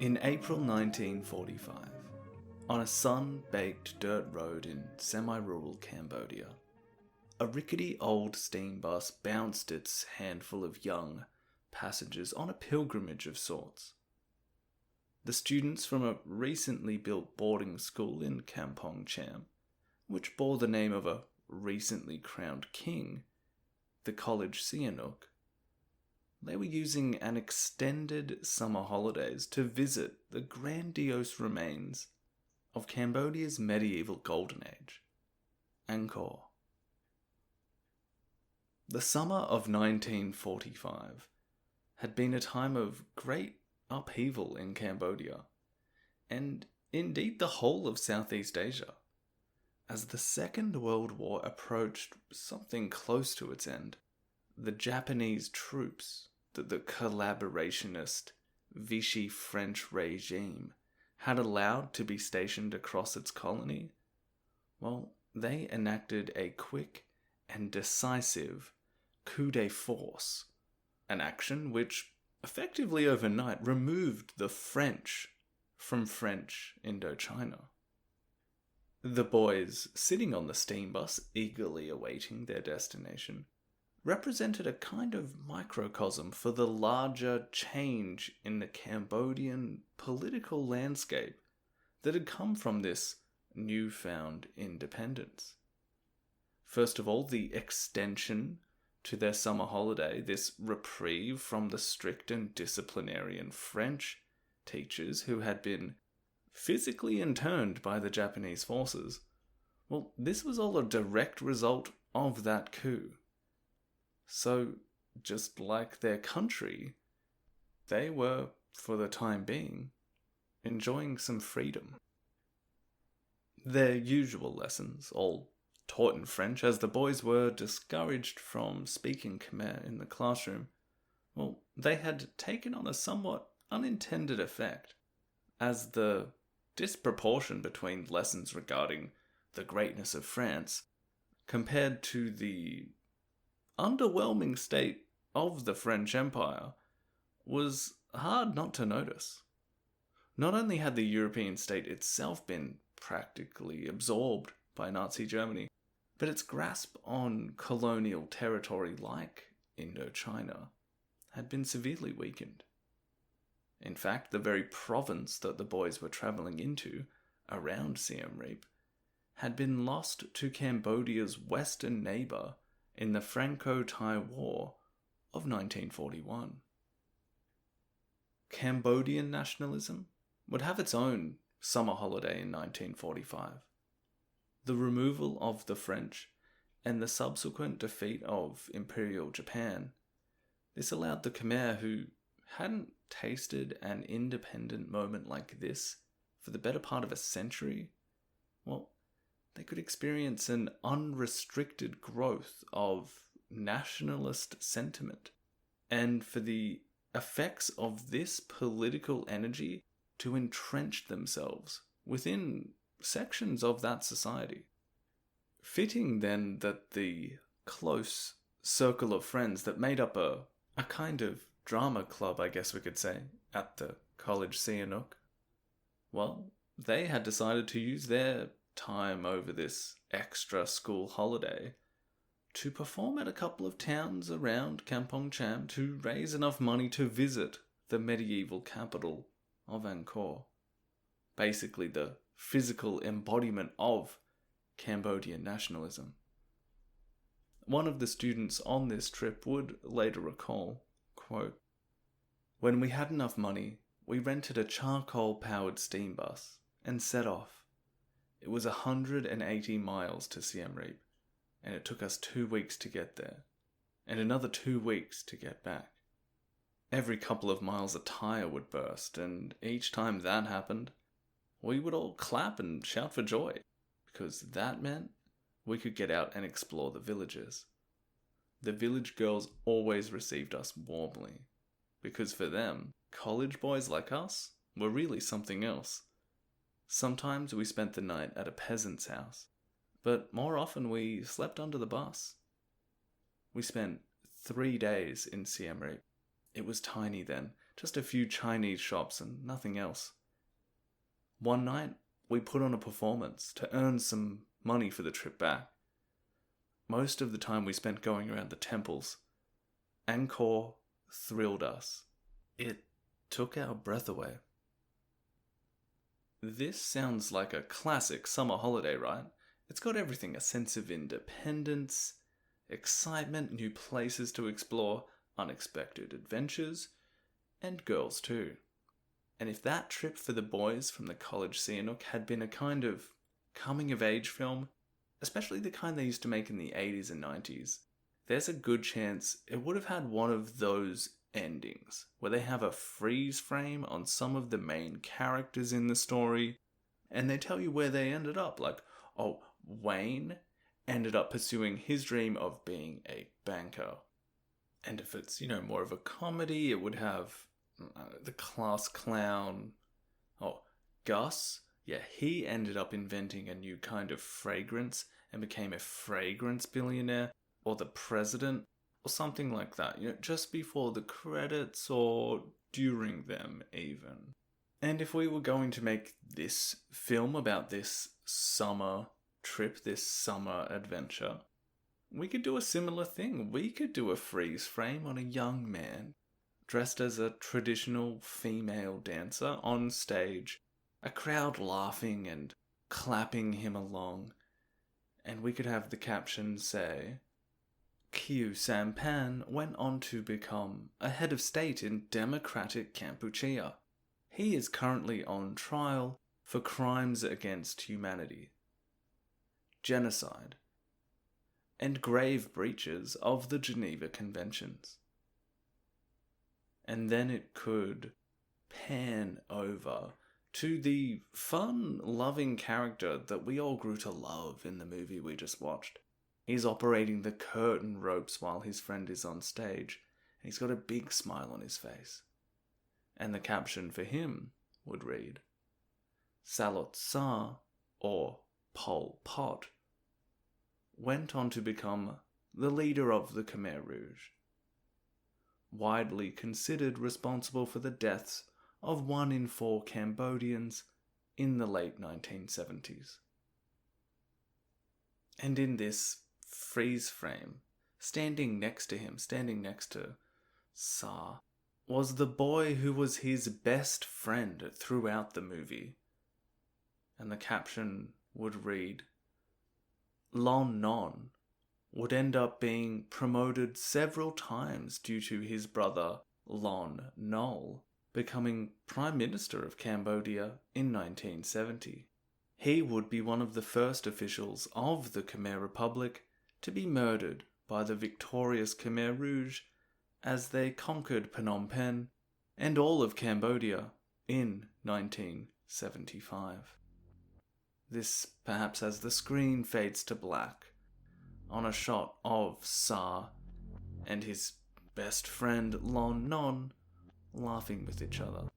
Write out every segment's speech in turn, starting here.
In April 1945, on a sun-baked dirt road in semi-rural Cambodia, a rickety old steam bus bounced its handful of young passengers on a pilgrimage of sorts. The students from a recently built boarding school in Kampong Cham, which bore the name of a recently crowned king, the college Sihanouk, they were using an extended summer holidays to visit the grandiose remains of Cambodia's medieval golden age, Angkor. The summer of 1945 had been a time of great upheaval in Cambodia, and indeed the whole of Southeast Asia, as the Second World War approached something close to its end. The Japanese troops that the collaborationist Vichy French regime had allowed to be stationed across its colony, well, they enacted a quick and decisive coup de force, an action which effectively overnight removed the French from French Indochina. The boys, sitting on the steam bus eagerly awaiting their destination, represented a kind of microcosm for the larger change in the Cambodian political landscape that had come from this newfound independence. First of all, the extension to their summer holiday, this reprieve from the strict and disciplinarian French teachers who had been physically interned by the Japanese forces. Well, this was all a direct result of that coup. So, just like their country, they were, for the time being, enjoying some freedom. Their usual lessons, all taught in French, as the boys were discouraged from speaking Khmer in the classroom, well, they had taken on a somewhat unintended effect, as the disproportion between lessons regarding the greatness of France compared to the underwhelming state of the French Empire was hard not to notice. Not only had the European state itself been practically absorbed by Nazi Germany, but its grasp on colonial territory like Indochina had been severely weakened. In fact, the very province that the boys were travelling into, around Siem Reap, had been lost to Cambodia's western neighbour in the Franco-Thai War of 1941. Cambodian nationalism would have its own summer holiday in 1945. The removal of the French and the subsequent defeat of Imperial Japan, this allowed the Khmer, who hadn't tasted an independent moment like this for the better part of a century, well, they could experience an unrestricted growth of nationalist sentiment, and for the effects of this political energy to entrench themselves within sections of that society. Fitting then that the close circle of friends that made up a kind of drama club, I guess we could say, at the college Sihanouk, well, they had decided to use their time over this extra school holiday to perform at a couple of towns around Kampong Cham to raise enough money to visit the medieval capital of Angkor, basically the physical embodiment of Cambodian nationalism. One of the students on this trip would later recall, quote, "When we had enough money, we rented a charcoal-powered steam bus and set off. It was 180 miles to Siem Reap, and it took us 2 weeks to get there, and another 2 weeks to get back. Every couple of miles a tire would burst, and each time that happened, we would all clap and shout for joy, because that meant we could get out and explore the villages. The village girls always received us warmly, because for them, college boys like us were really something else. Sometimes we spent the night at a peasant's house, but more often we slept under the bus. We spent 3 days in Siem Reap. It was tiny then, just a few Chinese shops and nothing else. One night, we put on a performance to earn some money for the trip back. Most of the time we spent going around the temples. Angkor thrilled us. It took our breath away. This sounds like a classic summer holiday, right? It's got everything: a sense of independence, excitement, new places to explore, unexpected adventures, and girls too. And if that trip for the boys from the college Sihanouk had been a kind of coming-of-age film, especially the kind they used to make in the 80s and 90s, there's a good chance it would have had one of those endings, where they have a freeze frame on some of the main characters in the story, and they tell you where they ended up, like, oh, Wayne ended up pursuing his dream of being a banker. And if it's, more of a comedy, it would have the class clown. Oh, Gus, yeah, he ended up inventing a new kind of fragrance and became a fragrance billionaire, or the president, or something like that, just before the credits or during them even. And if we were going to make this film about this summer trip, this summer adventure, we could do a similar thing. We could do a freeze frame on a young man dressed as a traditional female dancer on stage, a crowd laughing and clapping him along, and we could have the caption say, Khieu Samphan went on to become a head of state in democratic Kampuchea. He is currently on trial for crimes against humanity, genocide, and grave breaches of the Geneva Conventions. And then it could pan over to the fun, loving character that we all grew to love in the movie we just watched. He's operating the curtain ropes while his friend is on stage, and he's got a big smile on his face. And the caption for him would read, Saloth Sar, or Pol Pot, went on to become the leader of the Khmer Rouge, widely considered responsible for the deaths of 1 in 4 Cambodians in the late 1970s. And in this freeze frame, standing next to Sar, was the boy who was his best friend throughout the movie. And the caption would read, Lon Non would end up being promoted several times due to his brother Lon Nol becoming Prime Minister of Cambodia in 1970. He would be one of the first officials of the Khmer Republic to be murdered by the victorious Khmer Rouge as they conquered Phnom Penh and all of Cambodia in 1975. This perhaps as the screen fades to black on a shot of Sar and his best friend Lon Non laughing with each other.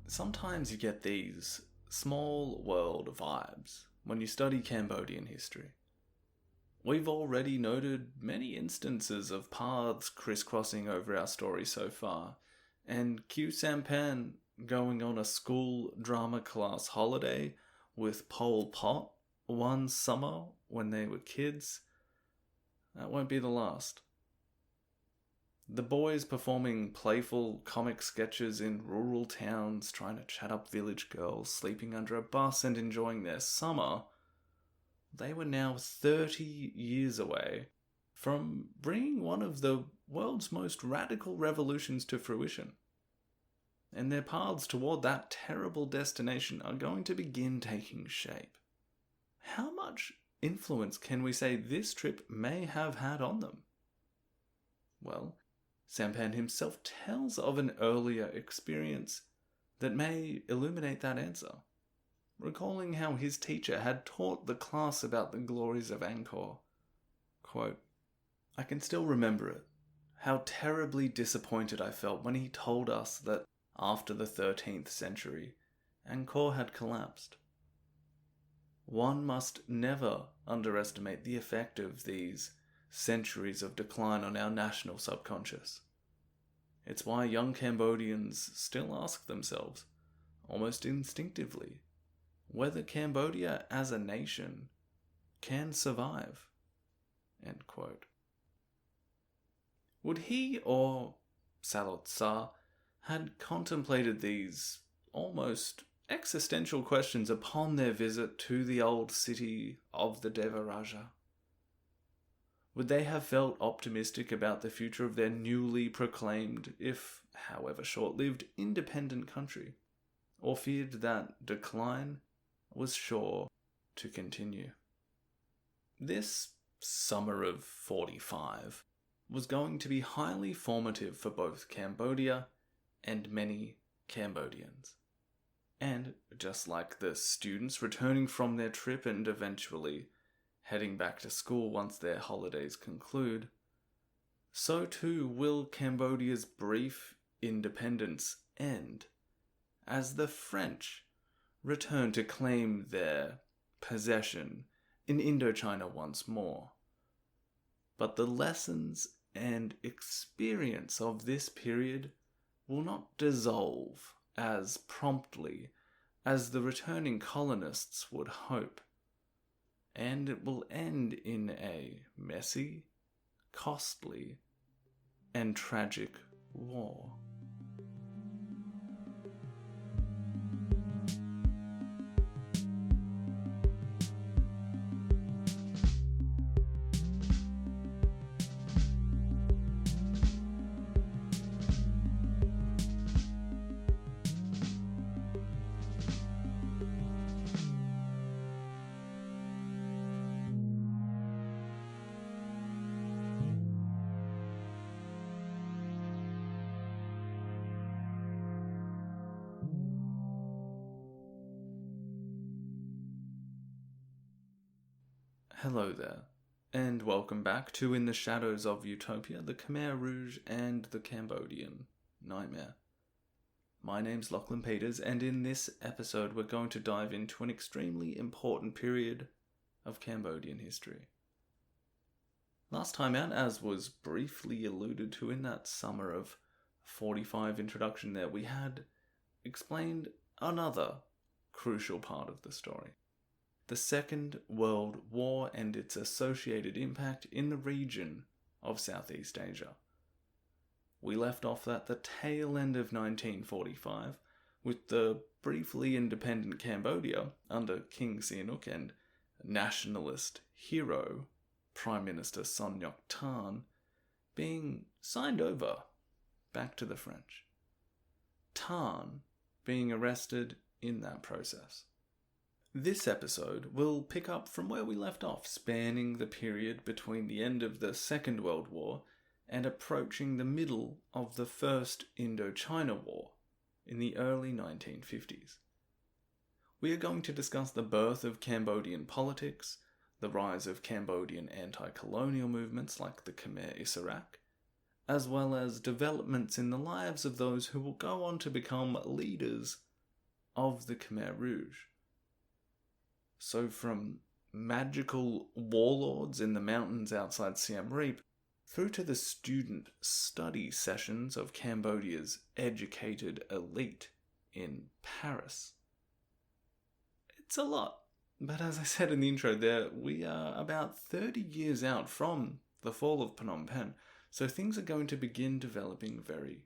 Sometimes you get these small world vibes when you study Cambodian history. We've already noted many instances of paths crisscrossing over our story so far, and Khieu Samphan going on a school drama class holiday with Pol Pot one summer when they were kids, that won't be the last. The boys performing playful comic sketches in rural towns, trying to chat up village girls, sleeping under a bus and enjoying their summer, they were now 30 years away from bringing one of the world's most radical revolutions to fruition. And their paths toward that terrible destination are going to begin taking shape. How much influence can we say this trip may have had on them? Well, Samphan himself tells of an earlier experience that may illuminate that answer, recalling how his teacher had taught the class about the glories of Angkor. Quote, I can still remember it, how terribly disappointed I felt when he told us that after the 13th century, Angkor had collapsed. one must never underestimate the effect of these centuries of decline on our national subconscious. It's why young Cambodians still ask themselves, almost instinctively, whether Cambodia as a nation can survive. End quote. Would he or Saloth Sar had contemplated these almost existential questions upon their visit to the old city of the Devaraja? Would they have felt optimistic about the future of their newly proclaimed, if however short-lived, independent country, or feared that decline was sure to continue? This summer of 45 was going to be highly formative for both Cambodia and many Cambodians. And just like the students returning from their trip and eventually heading back to school once their holidays conclude, so too will Cambodia's brief independence end as the French return to claim their possession in Indochina once more. But the lessons and experience of this period will not dissolve as promptly as the returning colonists would hope, and it will end in a messy, costly, and tragic war. Hello there, and welcome back to In the Shadows of Utopia, the Khmer Rouge and the Cambodian Nightmare. My name's Lachlan Peters, and in this episode we're going to dive into an extremely important period of Cambodian history. Last time out, as was briefly alluded to in that summer of 45 introduction there, we had explained another crucial part of the story. The Second World War and its associated impact in the region of Southeast Asia. We left off at the tail end of 1945 with the briefly independent Cambodia under King Sihanouk and nationalist hero Prime Minister Son Ngoc Tan being signed over back to the French. Tan being arrested in that process. This episode will pick up from where we left off, spanning the period between the end of the Second World War and approaching the middle of the First Indochina War in the early 1950s. We are going to discuss the birth of Cambodian politics, the rise of Cambodian anti-colonial movements like the Khmer Issarak, as well as developments in the lives of those who will go on to become leaders of the Khmer Rouge. So from magical warlords in the mountains outside Siem Reap, through to the student study sessions of Cambodia's educated elite in Paris. It's a lot, but as I said in the intro there, we are about 30 years out from the fall of Phnom Penh, so things are going to begin developing very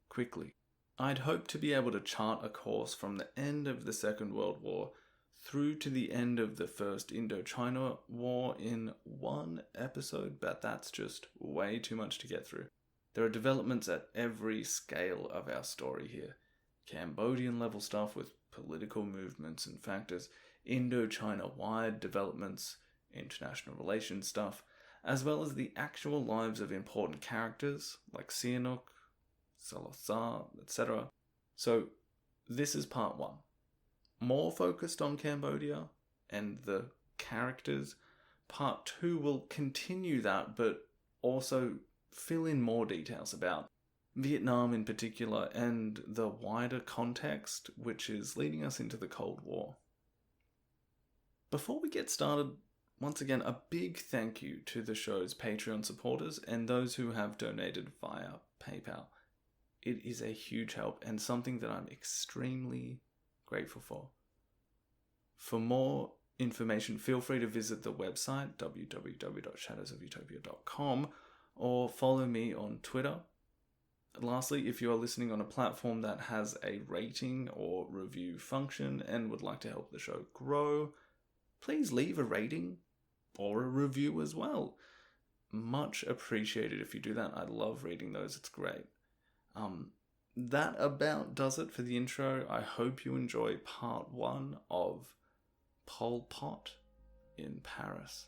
quickly. I'd hoped to be able to chart a course from the end of the Second World War through to the end of the First Indochina War in one episode, but that's just way too much to get through. There are developments at every scale of our story here. Cambodian level stuff with political movements and factors, Indochina-wide developments, international relations stuff, as well as the actual lives of important characters like Sihanouk, Saloth Sar, etc. So this is part one. More focused on Cambodia and the characters. Part 2 will continue that, but also fill in more details about Vietnam in particular and the wider context which is leading us into the Cold War. Before we get started, once again, a big thank you to the show's Patreon supporters and those who have donated via PayPal. It is a huge help and something that I'm extremely grateful for. For more information, feel free to visit the website www.shadowsofutopia.com or follow me on Twitter. Lastly, if you are listening on a platform that has a rating or review function and would like to help the show grow, please leave a rating or a review as well. Much appreciated if you do that. I love reading those. It's great. That about does it for the intro. I hope you enjoy part 1 of Pol Pot in Paris.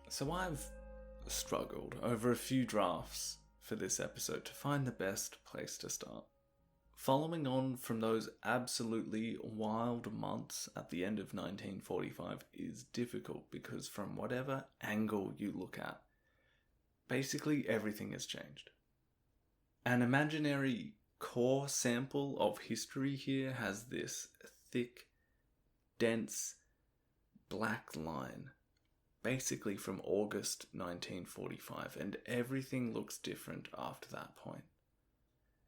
So I've struggled over a few drafts for this episode to find the best place to start. Following on from those absolutely wild months at the end of 1945 is difficult because from whatever angle you look at, basically everything has changed. An imaginary core sample of history here has this thick, dense, black line basically from August 1945, and everything looks different after that point.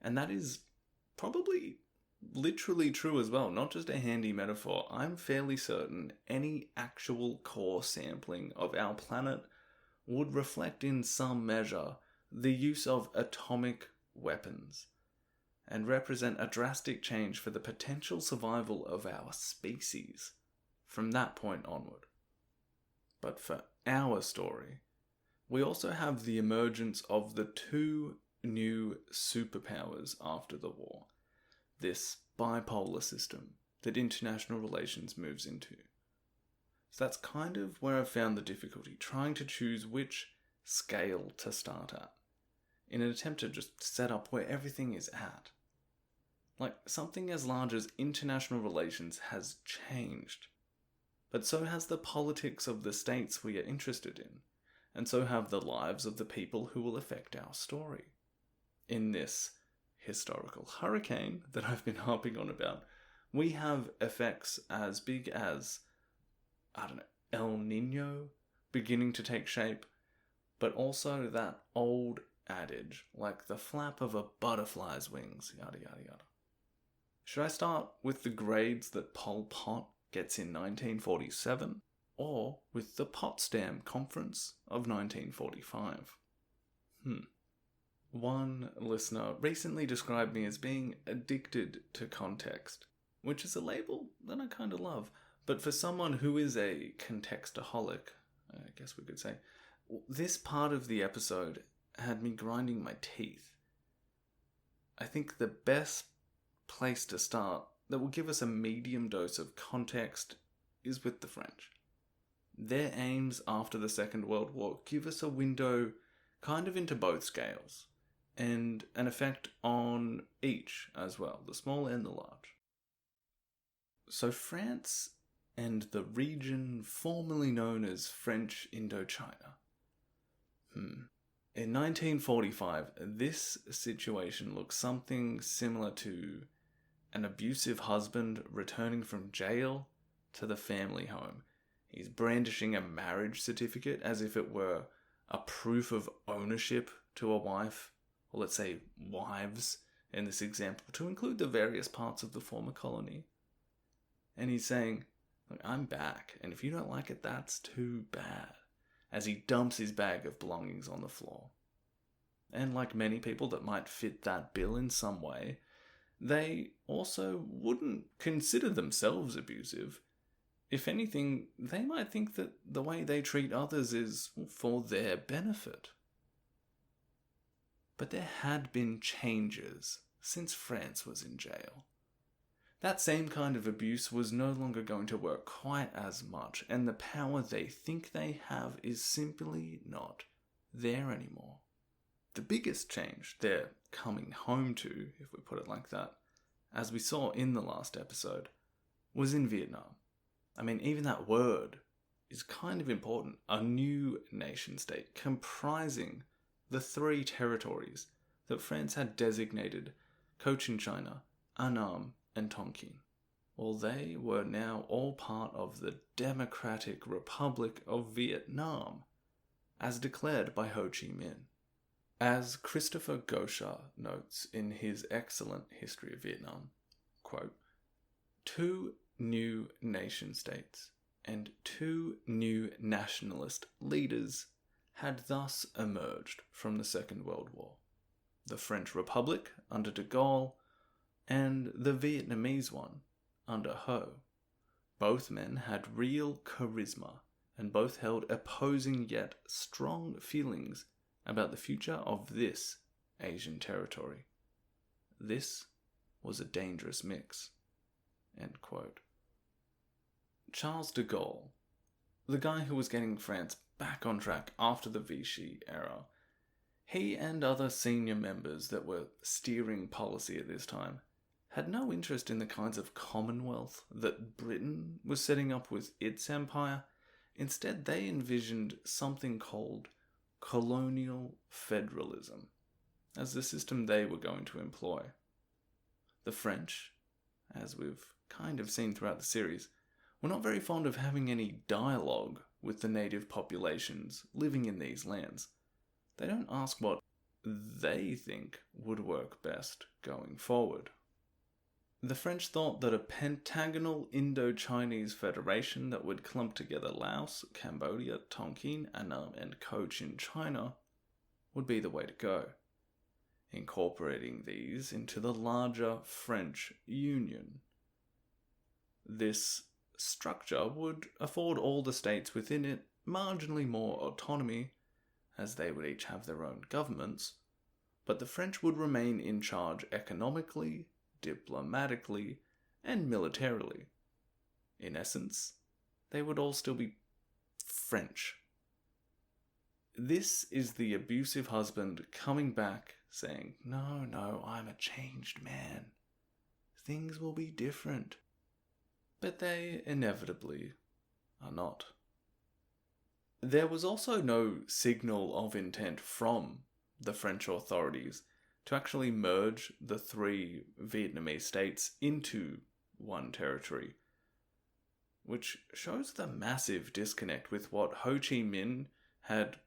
And that is probably literally true as well, not just a handy metaphor. I'm fairly certain any actual core sampling of our planet would reflect in some measure the use of atomic weapons and represent a drastic change for the potential survival of our species from that point onward. But for our story, we also have the emergence of the 2 new superpowers after the war, this bipolar system that international relations moves into. So that's kind of where I've found the difficulty, trying to choose which scale to start at, in an attempt to just set up where everything is at. Like, something as large as international relations has changed. But so has the politics of the states we are interested in, and so have the lives of the people who will affect our story. In this historical hurricane that I've been harping on about, we have effects as big as, El Nino beginning to take shape, but also that old adage, like the flap of a butterfly's wings, yada yada yada. Should I start with the grades that Pol Pot gets in 1947, or with the Potsdam Conference of 1945? One listener recently described me as being addicted to context, which is a label that I kind of love. But for someone who is a contextaholic, I guess we could say, this part of the episode had me grinding my teeth. I think the best place to start that will give us a medium dose of context is with the French. Their aims after the Second World War give us a window kind of into both scales, and an effect on each as well, the small and the large. So France and the region formerly known as French Indochina. In 1945, this situation looks something similar to an abusive husband returning from jail to the family home. He's brandishing a marriage certificate as if it were a proof of ownership to a wife, or let's say wives in this example, to include the various parts of the former colony. And he's saying, "Look, I'm back, and if you don't like it, that's too bad," as he dumps his bag of belongings on the floor. And like many people that might fit that bill in some way, they also wouldn't consider themselves abusive. If anything, they might think that the way they treat others is for their benefit. But there had been changes since France was in jail. that same kind of abuse was no longer going to work quite as much, and the power they think they have is simply not there anymore. The biggest change they're coming home to, if we put it like that, as we saw in the last episode, was in Vietnam. I mean, even that word is kind of important. A new nation state comprising the 3 territories that France had designated Cochinchina, Annam, and Tonkin. Well, they were now all part of the Democratic Republic of Vietnam, as declared by Ho Chi Minh. As Christopher Gaucher notes in his excellent History of Vietnam, quote, 2 new nation states and 2 new nationalist leaders had thus emerged from the Second World War. The French Republic under de Gaulle and the Vietnamese one under Ho. Both men had real charisma and both held opposing yet strong feelings about the future of this Asian territory. This was a dangerous mix. End quote. Charles de Gaulle, the guy who was getting France back on track after the Vichy era, he and other senior members that were steering policy at this time had no interest in the kinds of commonwealth that Britain was setting up with its empire. Instead, they envisioned something called colonial federalism as the system they were going to employ. The French, as we've kind of seen throughout the series, were not very fond of having any dialogue with the native populations living in these lands. They don't ask what they think would work best going forward. The French thought that a pentagonal Indo-Chinese federation that would clump together Laos, Cambodia, Tonkin, Annam, and Cochinchina would be the way to go, incorporating these into the larger French Union. This structure would afford all the states within it marginally more autonomy, as they would each have their own governments, but the French would remain in charge economically, diplomatically, and militarily. In essence, they would all still be French. This is the abusive husband coming back saying, No, I'm a changed man. Things will be different. But they inevitably are not. There was also no signal of intent from the French authorities to actually merge the 3 Vietnamese states into one territory, which shows the massive disconnect with what Ho Chi Minh had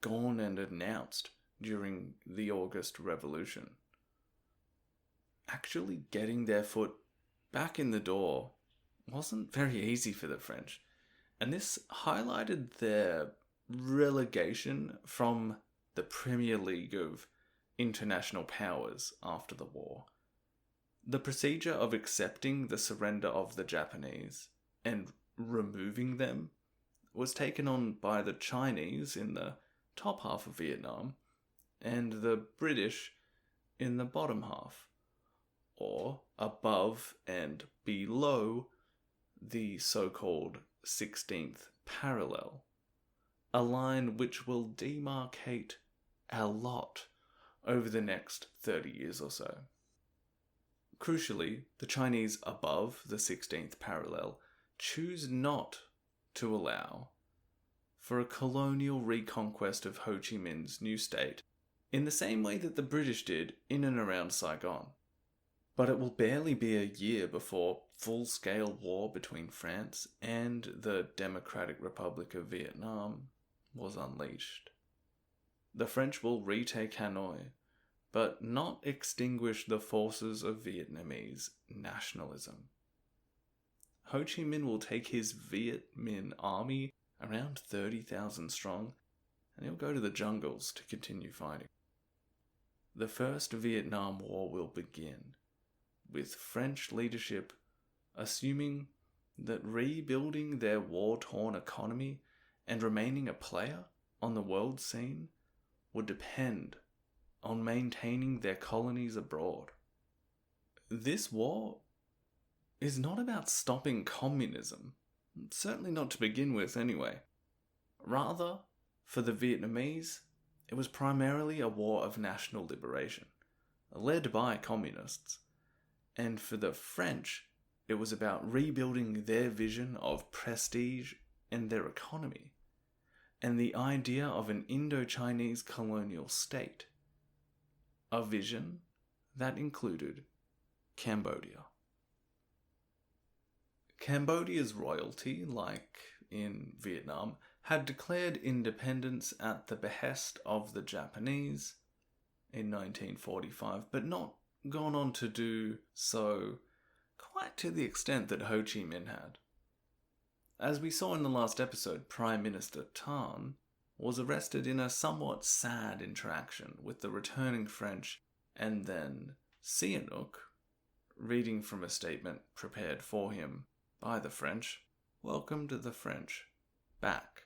gone and announced during the August Revolution. Actually getting their foot back in the door wasn't very easy for the French, and this highlighted their relegation from the Premier League of international powers after the war. The procedure of accepting the surrender of the Japanese and removing them was taken on by the Chinese in the top half of Vietnam and the British in the bottom half, or above and below the so-called 16th parallel, a line which will demarcate a lot over the next 30 years or so. Crucially, the Chinese above the 16th parallel choose not to allow for a colonial reconquest of Ho Chi Minh's new state in the same way that the British did in and around Saigon. But it will barely be a year before full-scale war between France and the Democratic Republic of Vietnam was unleashed. The French will retake Hanoi, but not extinguish the forces of Vietnamese nationalism. Ho Chi Minh will take his Viet Minh army, around 30,000 strong, and he'll go to the jungles to continue fighting. The First Vietnam War will begin, with French leadership assuming that rebuilding their war-torn economy and remaining a player on the world scene would depend on maintaining their colonies abroad. This war is not about stopping communism, certainly not to begin with anyway. Rather, for the Vietnamese, it was primarily a war of national liberation, led by communists. And for the French, it was about rebuilding their vision of prestige and their economy, and the idea of an Indo-Chinese colonial state. A vision that included Cambodia. Cambodia's royalty, like in Vietnam, had declared independence at the behest of the Japanese in 1945, but not gone on to do so quite to the extent that Ho Chi Minh had. As we saw in the last episode, Prime Minister Tan was arrested in a somewhat sad interaction with the returning French, and then Sihanouk, reading from a statement prepared for him by the French, welcomed the French back.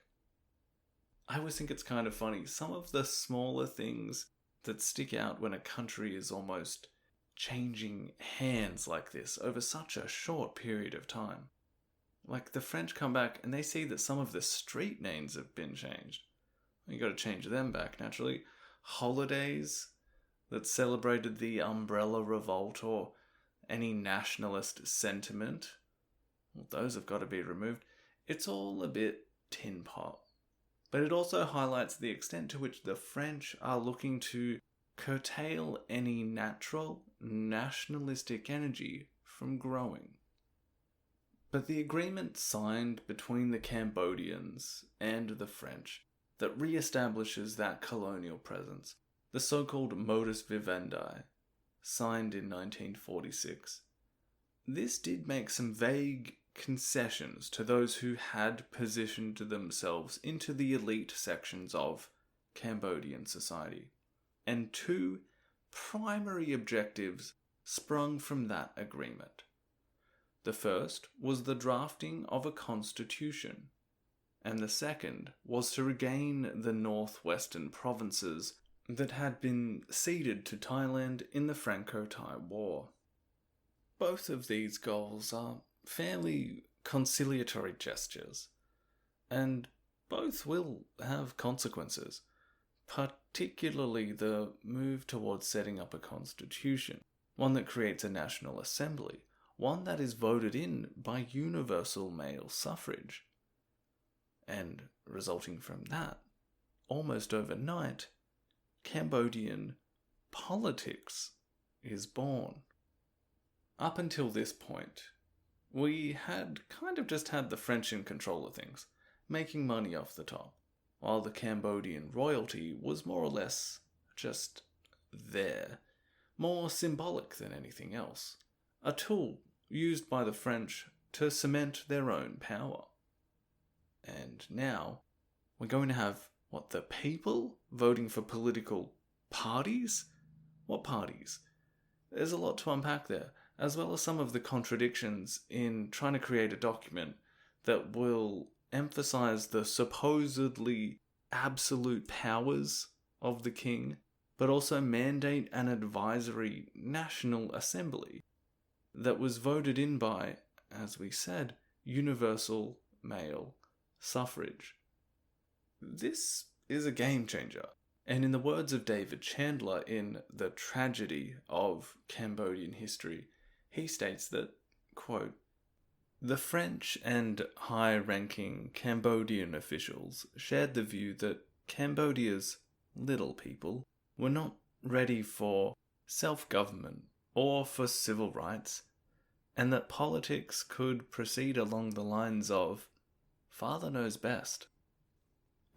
I always think it's kind of funny, some of the smaller things that stick out when a country is almost changing hands like this over such a short period of time. Like, the French come back and they see that some of the street names have been changed. You got to change them back, naturally. Holidays that celebrated the Umbrella Revolt or any nationalist sentiment, well, those have got to be removed. It's all a bit tin pot. But it also highlights the extent to which the French are looking to curtail any natural nationalistic energy from growing. But the agreement signed between the Cambodians and the French that re-establishes that colonial presence, the so-called modus vivendi, signed in 1946. This did make some vague concessions to those who had positioned themselves into the elite sections of Cambodian society, and two primary objectives sprung from that agreement. The first was the drafting of a constitution, and the second was to regain the northwestern provinces that had been ceded to Thailand in the Franco-Thai War. Both of these goals are fairly conciliatory gestures, and both will have consequences, particularly the move towards setting up a constitution, one that creates a national assembly, one that is voted in by universal male suffrage. And resulting from that, almost overnight, Cambodian politics is born. Up until this point, we had kind of just had the French in control of things, making money off the top, while the Cambodian royalty was more or less just there, more symbolic than anything else, a tool used by the French to cement their own power. And now, we're going to have, the people voting for political parties? What parties? There's a lot to unpack there, as well as some of the contradictions in trying to create a document that will emphasize the supposedly absolute powers of the king, but also mandate an advisory National Assembly that was voted in by, as we said, universal male suffrage. This is a game changer, and in the words of David Chandler in The Tragedy of Cambodian History, he states that, quote, "The French and high-ranking Cambodian officials shared the view that Cambodia's little people were not ready for self-government or for civil rights, and that politics could proceed along the lines of father knows best."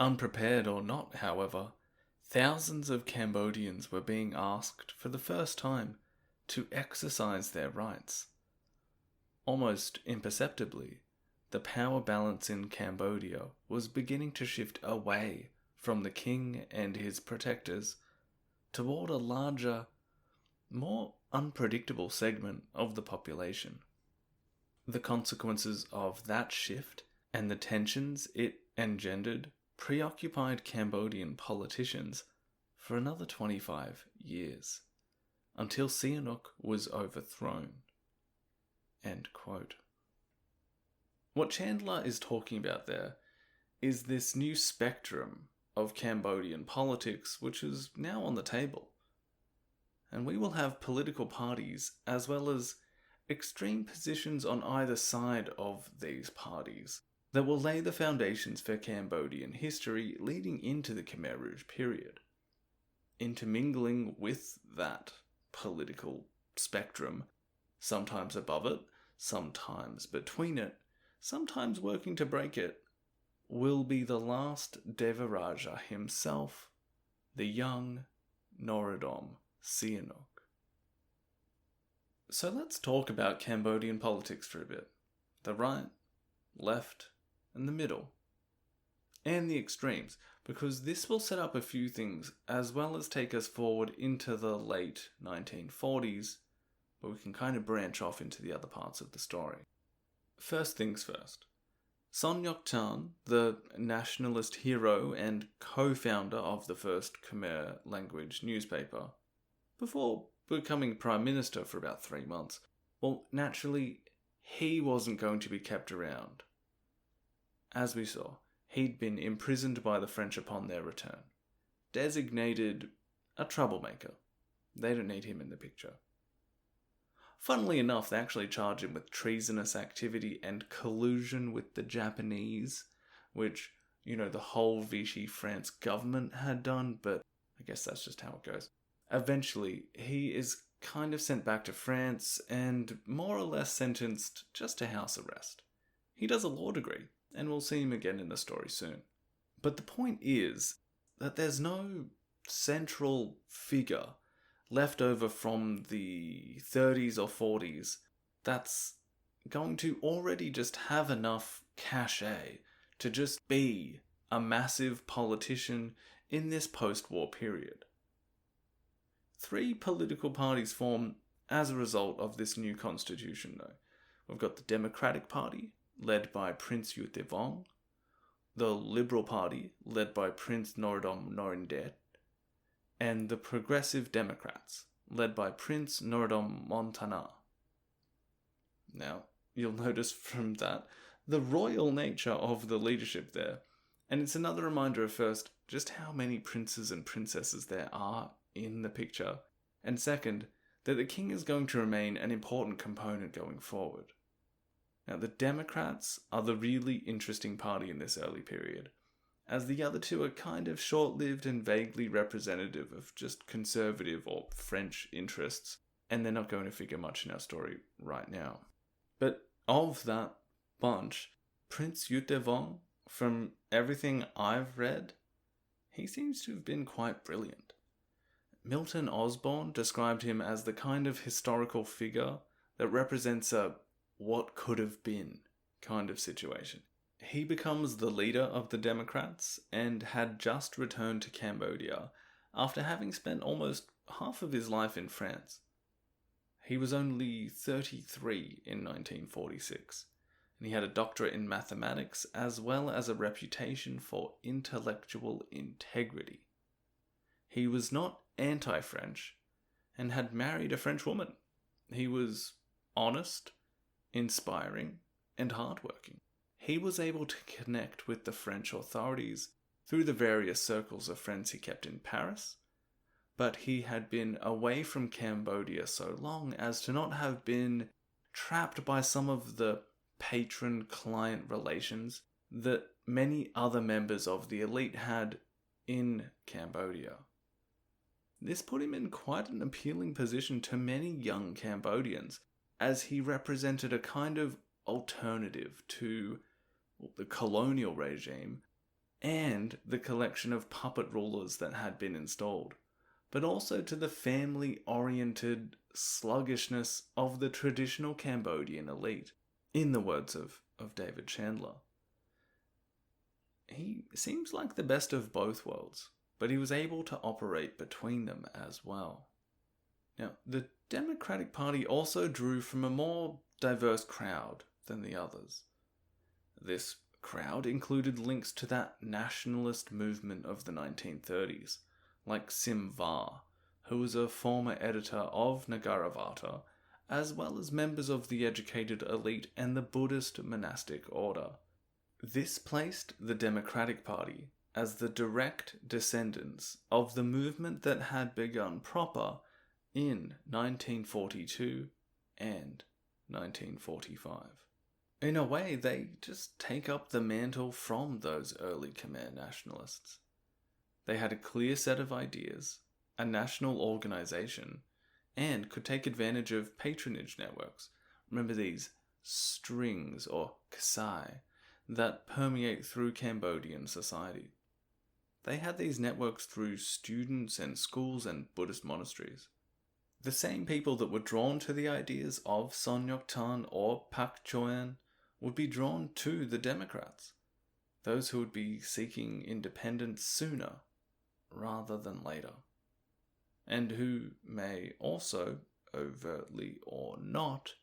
Unprepared or not, however, thousands of Cambodians were being asked for the first time to exercise their rights. Almost imperceptibly, the power balance in Cambodia was beginning to shift away from the king and his protectors toward a larger, more unpredictable segment of the population. The consequences of that shift and the tensions it engendered preoccupied Cambodian politicians for another 25 years, until Sihanouk was overthrown. End quote. What Chandler is talking about there is this new spectrum of Cambodian politics which is now on the table. And we will have political parties as well as extreme positions on either side of these parties that will lay the foundations for Cambodian history leading into the Khmer Rouge period. Intermingling with that political spectrum, sometimes above it, sometimes between it, sometimes working to break it, will be the last Devaraja himself, the young Norodom Sihanouk. So let's talk about Cambodian politics for a bit. The right, left, and the middle. And the extremes, because this will set up a few things as well as take us forward into the late 1940s, where we can kind of branch off into the other parts of the story. First things first. Son Ngoc-Chan, the nationalist hero and co-founder of the first Khmer language newspaper, before becoming Prime Minister for about 3 months, well, naturally, he wasn't going to be kept around. As we saw, he'd been imprisoned by the French upon their return, designated a troublemaker. They don't need him in the picture. Funnily enough, they actually charge him with treasonous activity and collusion with the Japanese, which, the whole Vichy France government had done, but I guess that's just how it goes. Eventually, he is kind of sent back to France and more or less sentenced just to house arrest. He does a law degree, and we'll see him again in the story soon. But the point is that there's no central figure left over from the 30s or 40s that's going to already just have enough cachet to just be a massive politician in this post-war period. 3 political parties form as a result of this new constitution, though. We've got the Democratic Party, led by Prince U Thevong, the Liberal Party, led by Prince Norodom Norindet, and the Progressive Democrats, led by Prince Norodom Montana. Now, you'll notice from that the royal nature of the leadership there, and it's another reminder of first, just how many princes and princesses there are in the picture, and second, that the king is going to remain an important component going forward. Now, the Democrats are the really interesting party in this early period, as the other two are kind of short-lived and vaguely representative of just conservative or French interests, and they're not going to figure much in our story right now. But of that bunch, Prince U Thevong, from everything I've read, he seems to have been quite brilliant. Milton Osborne described him as the kind of historical figure that represents a what could have been kind of situation. He becomes the leader of the Democrats and had just returned to Cambodia after having spent almost half of his life in France. He was only 33 in 1946, and he had a doctorate in mathematics as well as a reputation for intellectual integrity. He was not anti-French and had married a French woman. He was honest, inspiring, and hardworking. He was able to connect with the French authorities through the various circles of friends he kept in Paris, but he had been away from Cambodia so long as to not have been trapped by some of the patron-client relations that many other members of the elite had in Cambodia. This put him in quite an appealing position to many young Cambodians, as he represented a kind of alternative to the colonial regime and the collection of puppet rulers that had been installed, but also to the family-oriented sluggishness of the traditional Cambodian elite, in the words of David Chandler. He seems like the best of both worlds, but he was able to operate between them as well. Now, the Democratic Party also drew from a more diverse crowd than the others. This crowd included links to that nationalist movement of the 1930s, like Sim Va, who was a former editor of Nagaravata, as well as members of the educated elite and the Buddhist monastic order. This placed the Democratic Party as the direct descendants of the movement that had begun proper in 1942 and 1945. In a way, they just take up the mantle from those early Khmer nationalists. They had a clear set of ideas, a national organization, and could take advantage of patronage networks. Remember these strings, or kasai, that permeate through Cambodian society. They had these networks through students and schools and Buddhist monasteries. The same people that were drawn to the ideas of Son Ngoc Tan or Pak Choan would be drawn to the Democrats, those who would be seeking independence sooner rather than later, and who may also, overtly or not,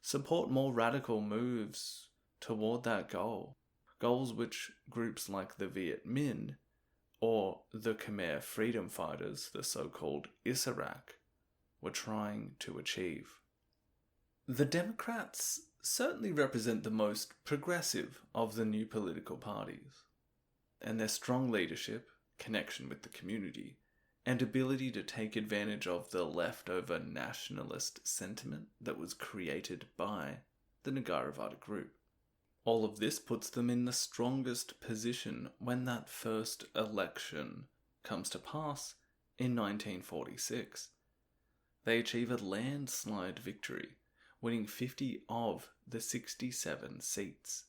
support more radical moves toward that goal, goals which groups like the Viet Minh or the Khmer freedom fighters, the so-called Issarak, were trying to achieve. The Democrats certainly represent the most progressive of the new political parties, and their strong leadership, connection with the community, and ability to take advantage of the leftover nationalist sentiment that was created by the Nagaravada group. All of this puts them in the strongest position when that first election comes to pass in 1946. They achieve a landslide victory, winning 50 of the 67 seats.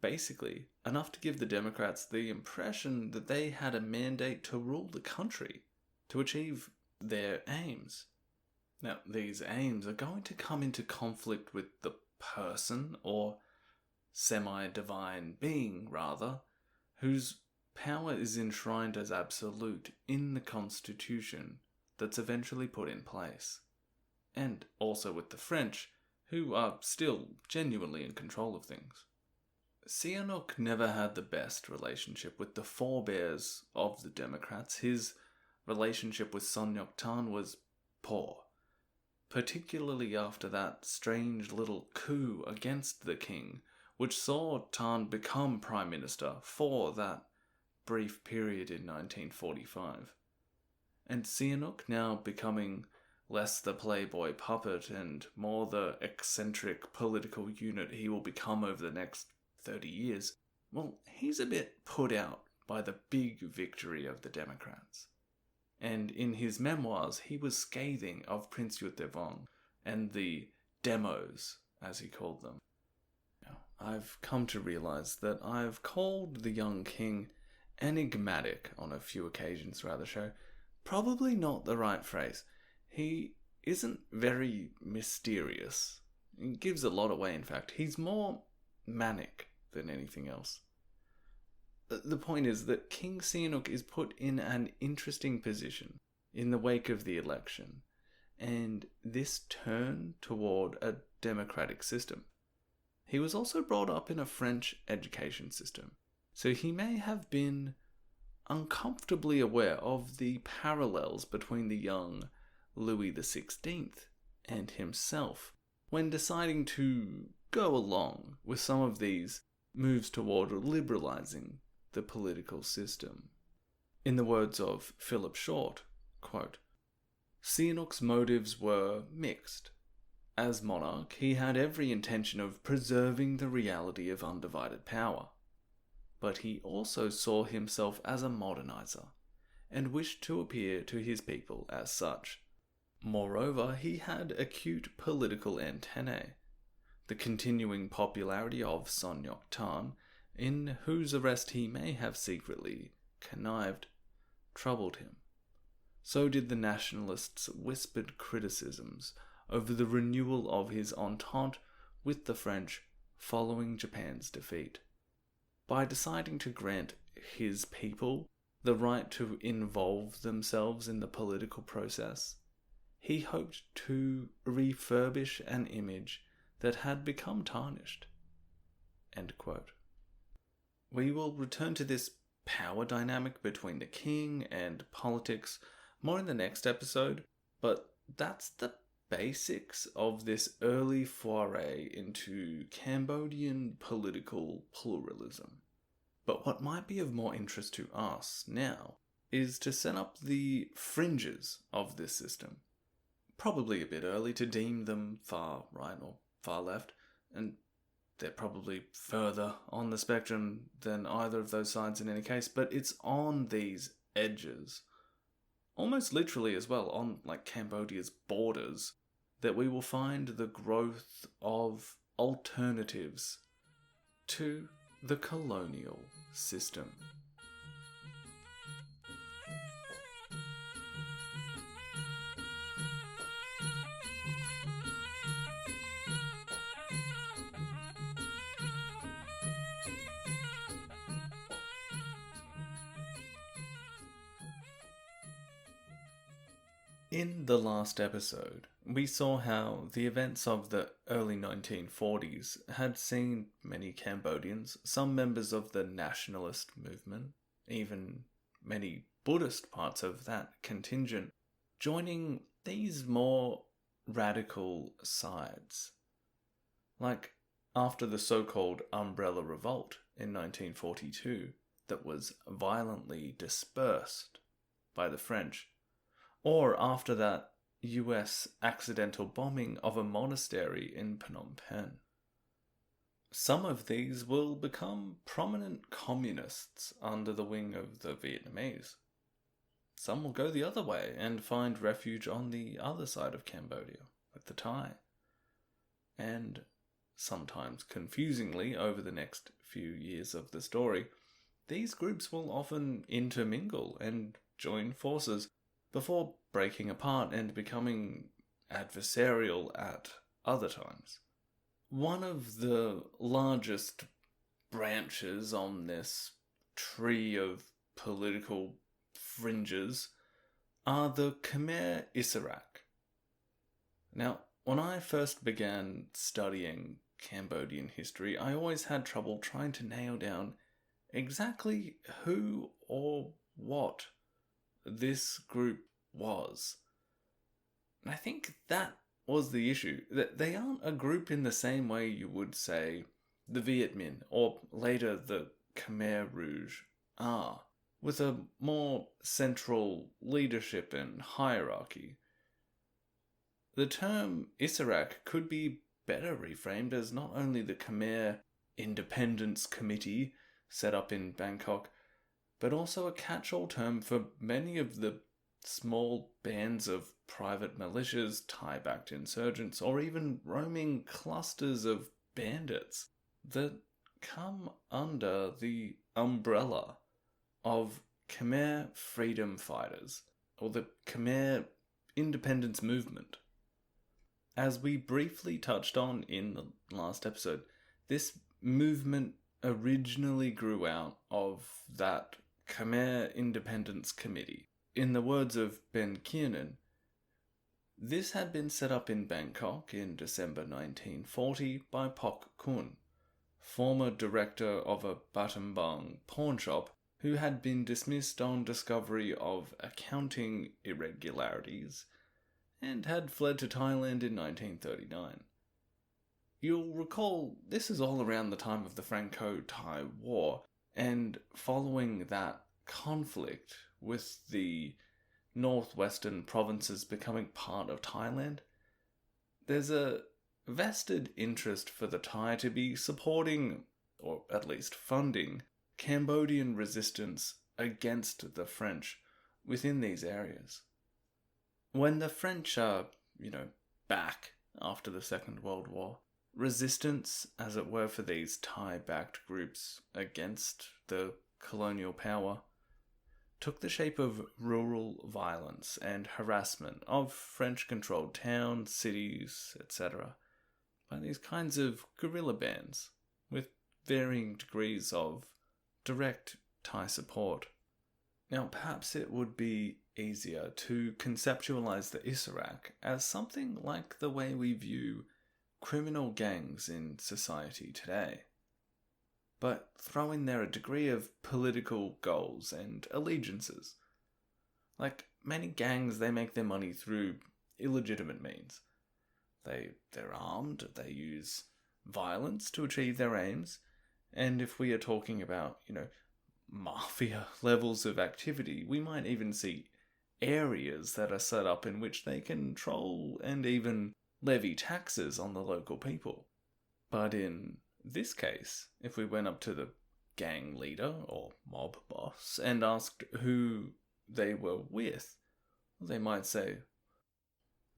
Basically, enough to give the Democrats the impression that they had a mandate to rule the country, to achieve their aims. Now, these aims are going to come into conflict with the person, or semi-divine being, rather, whose power is enshrined as absolute in the constitution that's eventually put in place. And also with the French, who are still genuinely in control of things. Sihanouk never had the best relationship with the forebears of the Democrats. His relationship with Son Ngoc Tan was poor, particularly after that strange little coup against the king, which saw Tan become prime minister for that brief period in 1945. And Sihanouk now becoming less the playboy puppet and more the eccentric political unit he will become over the next 30 years, well, he's a bit put out by the big victory of the Democrats. And in his memoirs, he was scathing of Prince Yugoslavian and the demos, as he called them. Now, I've come to realize that I've called the young king enigmatic on a few occasions throughout the show. Probably not the right phrase. He isn't very mysterious. He gives a lot away, in fact. He's more manic than anything else. The point is that King Sihanouk is put in an interesting position in the wake of the election, and this turn toward a democratic system. He was also brought up in a French education system, so he may have been uncomfortably aware of the parallels between the young Louis XVI and himself when deciding to go along with some of these moves toward liberalizing the political system. In the words of Philip Short, quote, Sihanouk's motives were mixed. As monarch, he had every intention of preserving the reality of undivided power, but he also saw himself as a modernizer, and wished to appear to his people as such. Moreover, he had acute political antennae. The continuing popularity of Son Ngoc Tan, in whose arrest he may have secretly connived, troubled him. So did the nationalists' whispered criticisms over the renewal of his entente with the French following Japan's defeat. By deciding to grant his people the right to involve themselves in the political process, he hoped to refurbish an image that had become tarnished. End quote. We will return to this power dynamic between the king and politics more in the next episode, but that's the basics of this early foray into Cambodian political pluralism. But what might be of more interest to us now is to set up the fringes of this system. Probably a bit early to deem them far right or far left, and they're probably further on the spectrum than either of those sides in any case, but it's on these edges, almost literally as well, on like Cambodia's borders, that we will find the growth of alternatives to the colonial system. In the last episode, we saw how the events of the early 1940s had seen many Cambodians, some members of the nationalist movement, even many Buddhist parts of that contingent, joining these more radical sides. Like after the so-called Umbrella Revolt in 1942 that was violently dispersed by the French, or after that US accidental bombing of a monastery in Phnom Penh. Some of these will become prominent communists under the wing of the Vietnamese. Some will go the other way and find refuge on the other side of Cambodia, with the Thai. And sometimes confusingly, over the next few years of the story, these groups will often intermingle and join forces before breaking apart and becoming adversarial at other times. One of the largest branches on this tree of political fringes are the Khmer Issarak. Now, when I first began studying Cambodian history, I always had trouble trying to nail down exactly who or what this group was. And I think that was the issue, that they aren't a group in the same way you would say the Viet Minh or later the Khmer Rouge are, with a more central leadership and hierarchy. The term Issarak could be better reframed as not only the Khmer Independence Committee set up in Bangkok, but also a catch-all term for many of the small bands of private militias, Thai-backed insurgents, or even roaming clusters of bandits that come under the umbrella of Khmer freedom fighters, or the Khmer independence movement. As we briefly touched on in the last episode, this movement originally grew out of that Khmer Independence Committee. In the words of Ben Kiernan, this had been set up in Bangkok in December 1940 by Pok Kun, former director of a Battambang pawn shop who had been dismissed on discovery of accounting irregularities and had fled to Thailand in 1939. You'll recall this is all around the time of the Franco-Thai War, and following that conflict with the northwestern provinces becoming part of Thailand, there's a vested interest for the Thai to be supporting, or at least funding, Cambodian resistance against the French within these areas. When the French are, back after the Second World War, resistance, as it were, for these Thai-backed groups against the colonial power took the shape of rural violence and harassment of French-controlled towns, cities, etc., by these kinds of guerrilla bands with varying degrees of direct Thai support. Now, perhaps it would be easier to conceptualize the Issarak as something like the way we view criminal gangs in society today, but throw in there a degree of political goals and allegiances. Like many gangs, they make their money through illegitimate means, They're armed, they use violence to achieve their aims, and if we are talking about, mafia levels of activity, we might even see areas that are set up in which they control and even levy taxes on the local people. But in this case, if we went up to the gang leader or mob boss and asked who they were with, they might say,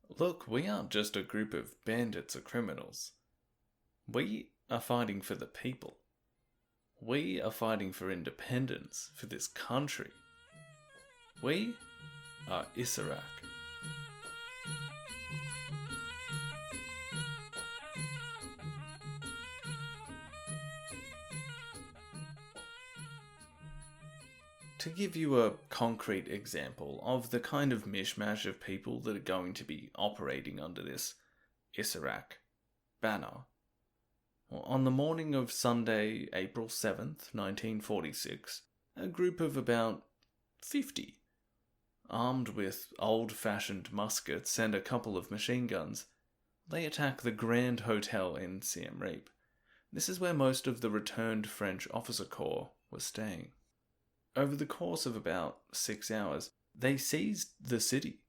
"Look, we aren't just a group of bandits or criminals. We are fighting for the people. We are fighting for independence for this country. We are Issarak." To give you a concrete example of the kind of mishmash of people that are going to be operating under this Issarak banner, on the morning of Sunday, April 7th, 1946, a group of about 50, armed with old-fashioned muskets and a couple of machine guns, they attack the Grand Hotel in Siem Reap. This is where most of the returned French officer corps were staying. Over the course of about 6 hours, they seized the city,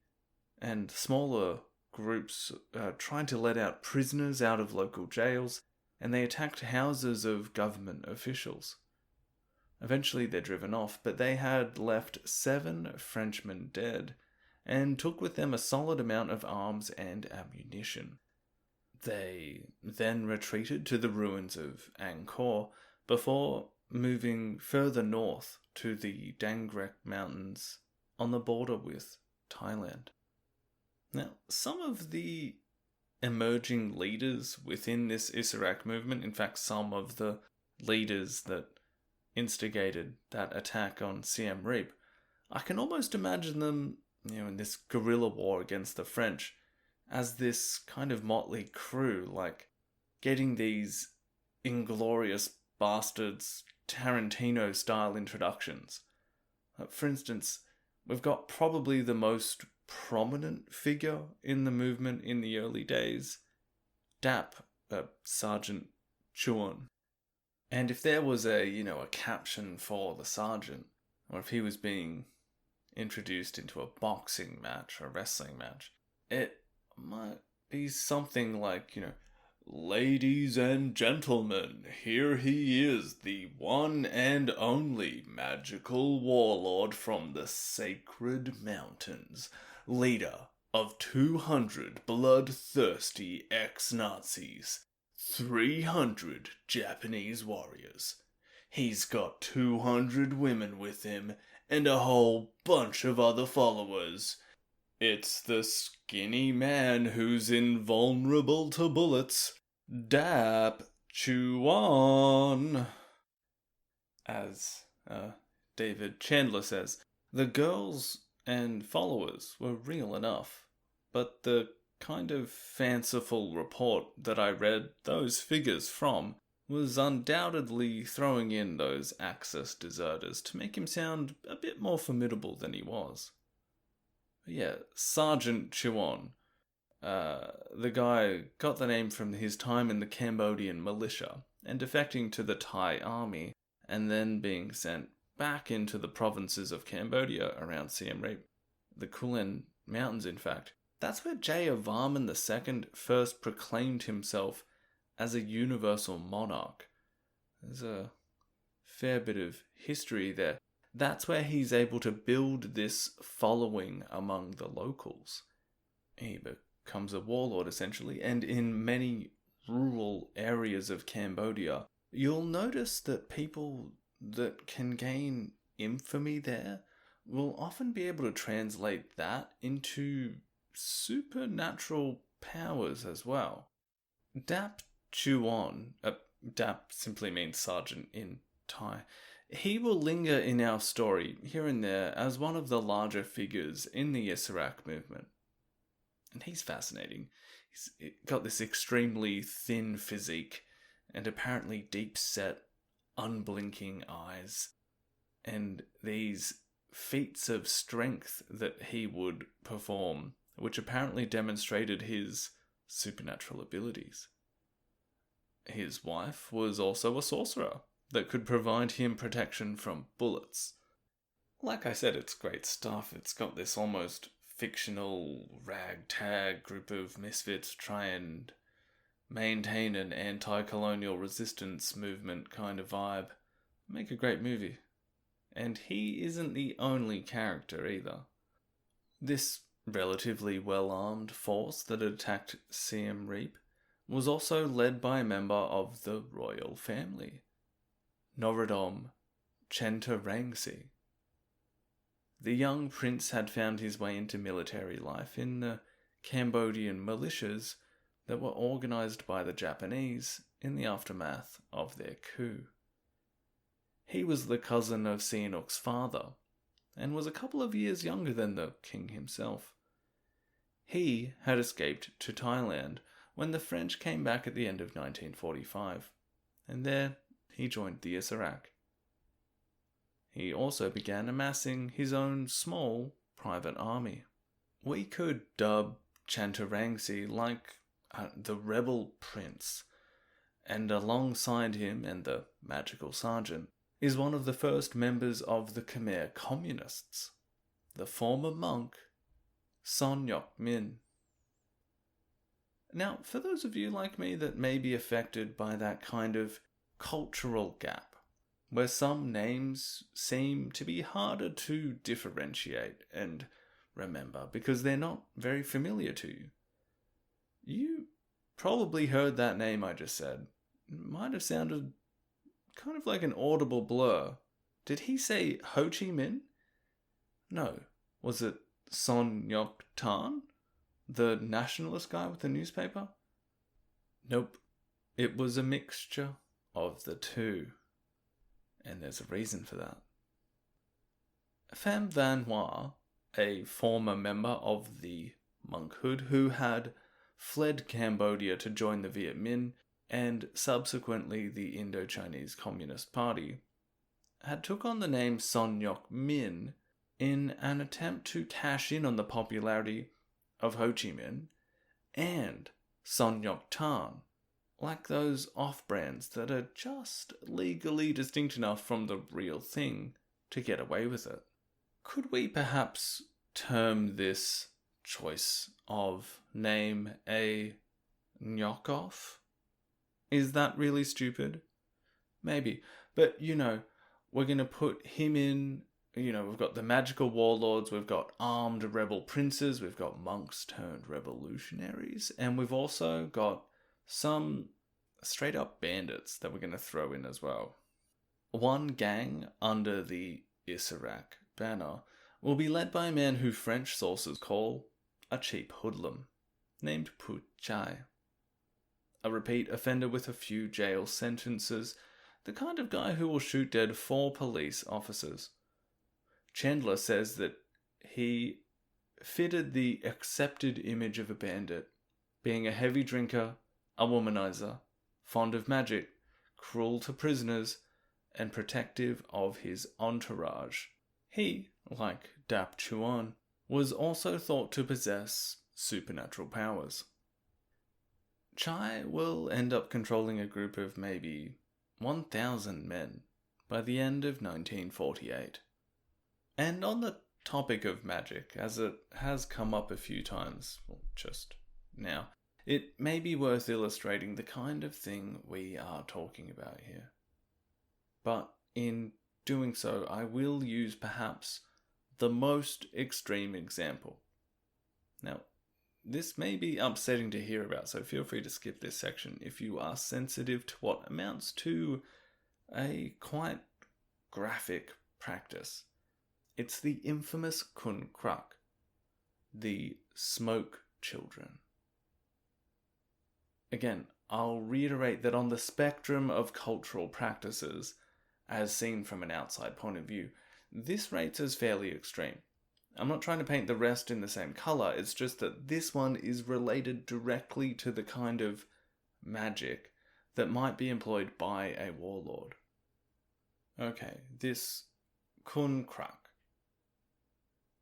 and smaller groups tried to let out prisoners out of local jails, and they attacked houses of government officials. Eventually they're driven off, but they had left 7 Frenchmen dead, and took with them a solid amount of arms and ammunition. They then retreated to the ruins of Angkor before moving further north to the Dangrek Mountains on the border with Thailand. Now, some of the emerging leaders within this Issarak movement, in fact some of the leaders that instigated that attack on Siem Reap, I can almost imagine them, in this guerrilla war against the French, as this kind of motley crew, like getting these inglorious bastards Tarantino-style introductions. For instance, we've got probably the most prominent figure in the movement in the early days, Dap, Sergeant Chuan. And if there was a caption for the sergeant, or if he was being introduced into a boxing match or a wrestling match, it might be something like, "Ladies and gentlemen, here he is, the one and only magical warlord from the sacred mountains, leader of 200 bloodthirsty ex-Nazis, 300 Japanese warriors. He's got 200 women with him, and a whole bunch of other followers. It's the skinny man who's invulnerable to bullets, Dap Chuan." As David Chandler says, the girls and followers were real enough, but the kind of fanciful report that I read those figures from was undoubtedly throwing in those Axis deserters to make him sound a bit more formidable than he was. Yeah, Sergeant Chuan. The guy got the name from his time in the Cambodian militia and defecting to the Thai army and then being sent back into the provinces of Cambodia around Siem Reap, the Kulin Mountains in fact. That's where Jayavarman II first proclaimed himself as a universal monarch. There's a fair bit of history there. That's where he's able to build this following among the locals. He becomes a warlord, essentially, and in many rural areas of Cambodia, you'll notice that people that can gain infamy there will often be able to translate that into supernatural powers as well. Dap Chuan, Dap simply means sergeant in Thai. He will linger in our story here and there as one of the larger figures in the Issarak movement. And he's fascinating. He's got this extremely thin physique and apparently deep-set, unblinking eyes. And these feats of strength that he would perform, which apparently demonstrated his supernatural abilities. His wife was also a sorcerer that could provide him protection from bullets. Like I said, it's great stuff. It's got this almost fictional ragtag group of misfits try and maintain an anti-colonial resistance movement kind of vibe. Make a great movie. And he isn't the only character either. This relatively well-armed force that attacked Siem Reap was also led by a member of the royal family, Norodom Chentorangsi. The young prince had found his way into military life in the Cambodian militias that were organized by the Japanese in the aftermath of their coup. He was the cousin of Sihanouk's father, and was a couple of years younger than the king himself. He had escaped to Thailand when the French came back at the end of 1945, and there he joined the Issarak. He also began amassing his own small private army. We could dub Chentorangsi like the rebel prince, and alongside him and the magical sergeant is one of the first members of the Khmer communists, the former monk Sihanouk Min. Now, for those of you like me that may be affected by that kind of cultural gap, where some names seem to be harder to differentiate and remember because they're not very familiar to you, you probably heard that name I just said. It might have sounded kind of like an audible blur. Did he say Ho Chi Minh? No. Was it Son Ngoc Tan? The nationalist guy with the newspaper? Nope. It was a mixture of the two. And there's a reason for that. Pham Van Hoa, a former member of the monkhood who had fled Cambodia to join the Viet Minh and subsequently the Indochinese Communist Party, had took on the name Son Ngoc Min in an attempt to cash in on the popularity of Ho Chi Minh and Son Ngoc Tan, like those off-brands that are just legally distinct enough from the real thing to get away with it. Could we perhaps term this choice of name a knockoff? Is that really stupid? Maybe. But, we're going to put him in, we've got the magical warlords, we've got armed rebel princes, we've got monks turned revolutionaries, and we've also got some straight up bandits that we're going to throw in as well. One gang under the Issarak banner will be led by a man who French sources call a cheap hoodlum, named Put Chai. A repeat offender with a few jail sentences, the kind of guy who will shoot dead 4 police officers. Chandler says that he fitted the accepted image of a bandit, being a heavy drinker, a womanizer, fond of magic, cruel to prisoners, and protective of his entourage. He, like Dap Chuan, was also thought to possess supernatural powers. Chai will end up controlling a group of maybe 1,000 men by the end of 1948. And on the topic of magic, as it has come up a few times, just now, it may be worth illustrating the kind of thing we are talking about here. But in doing so, I will use perhaps the most extreme example. Now, this may be upsetting to hear about, so feel free to skip this section if you are sensitive to what amounts to a quite graphic practice. It's the infamous Kun Krak, the smoke children. Again, I'll reiterate that on the spectrum of cultural practices, as seen from an outside point of view, this rates as fairly extreme. I'm not trying to paint the rest in the same colour, it's just that this one is related directly to the kind of magic that might be employed by a warlord. Okay, this Kun Krak.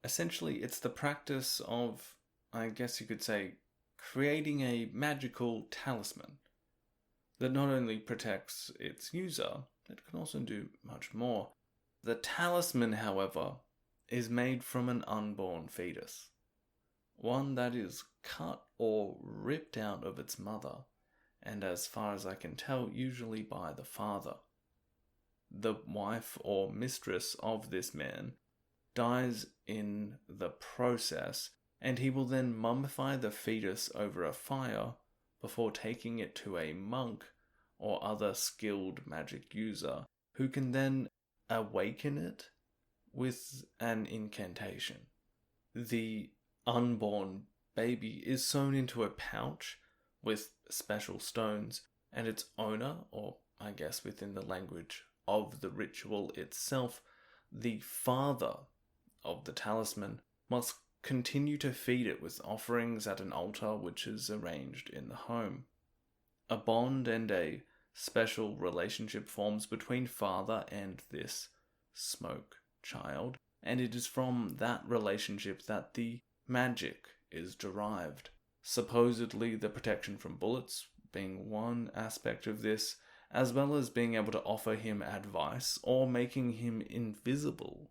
Essentially, it's the practice of, I guess you could say, creating a magical talisman that not only protects its user, it can also do much more. The talisman, however, is made from an unborn fetus, one that is cut or ripped out of its mother, and as far as I can tell, usually by the father. The wife or mistress of this man dies in the process, and he will then mummify the fetus over a fire before taking it to a monk or other skilled magic user, who can then awaken it with an incantation. The unborn baby is sewn into a pouch with special stones, and its owner, or I guess within the language of the ritual itself, the father of the talisman, must continue to feed it with offerings at an altar which is arranged in the home. A bond and a special relationship forms between father and this smoke child, and it is from that relationship that the magic is derived. Supposedly the protection from bullets being one aspect of this, as well as being able to offer him advice or making him invisible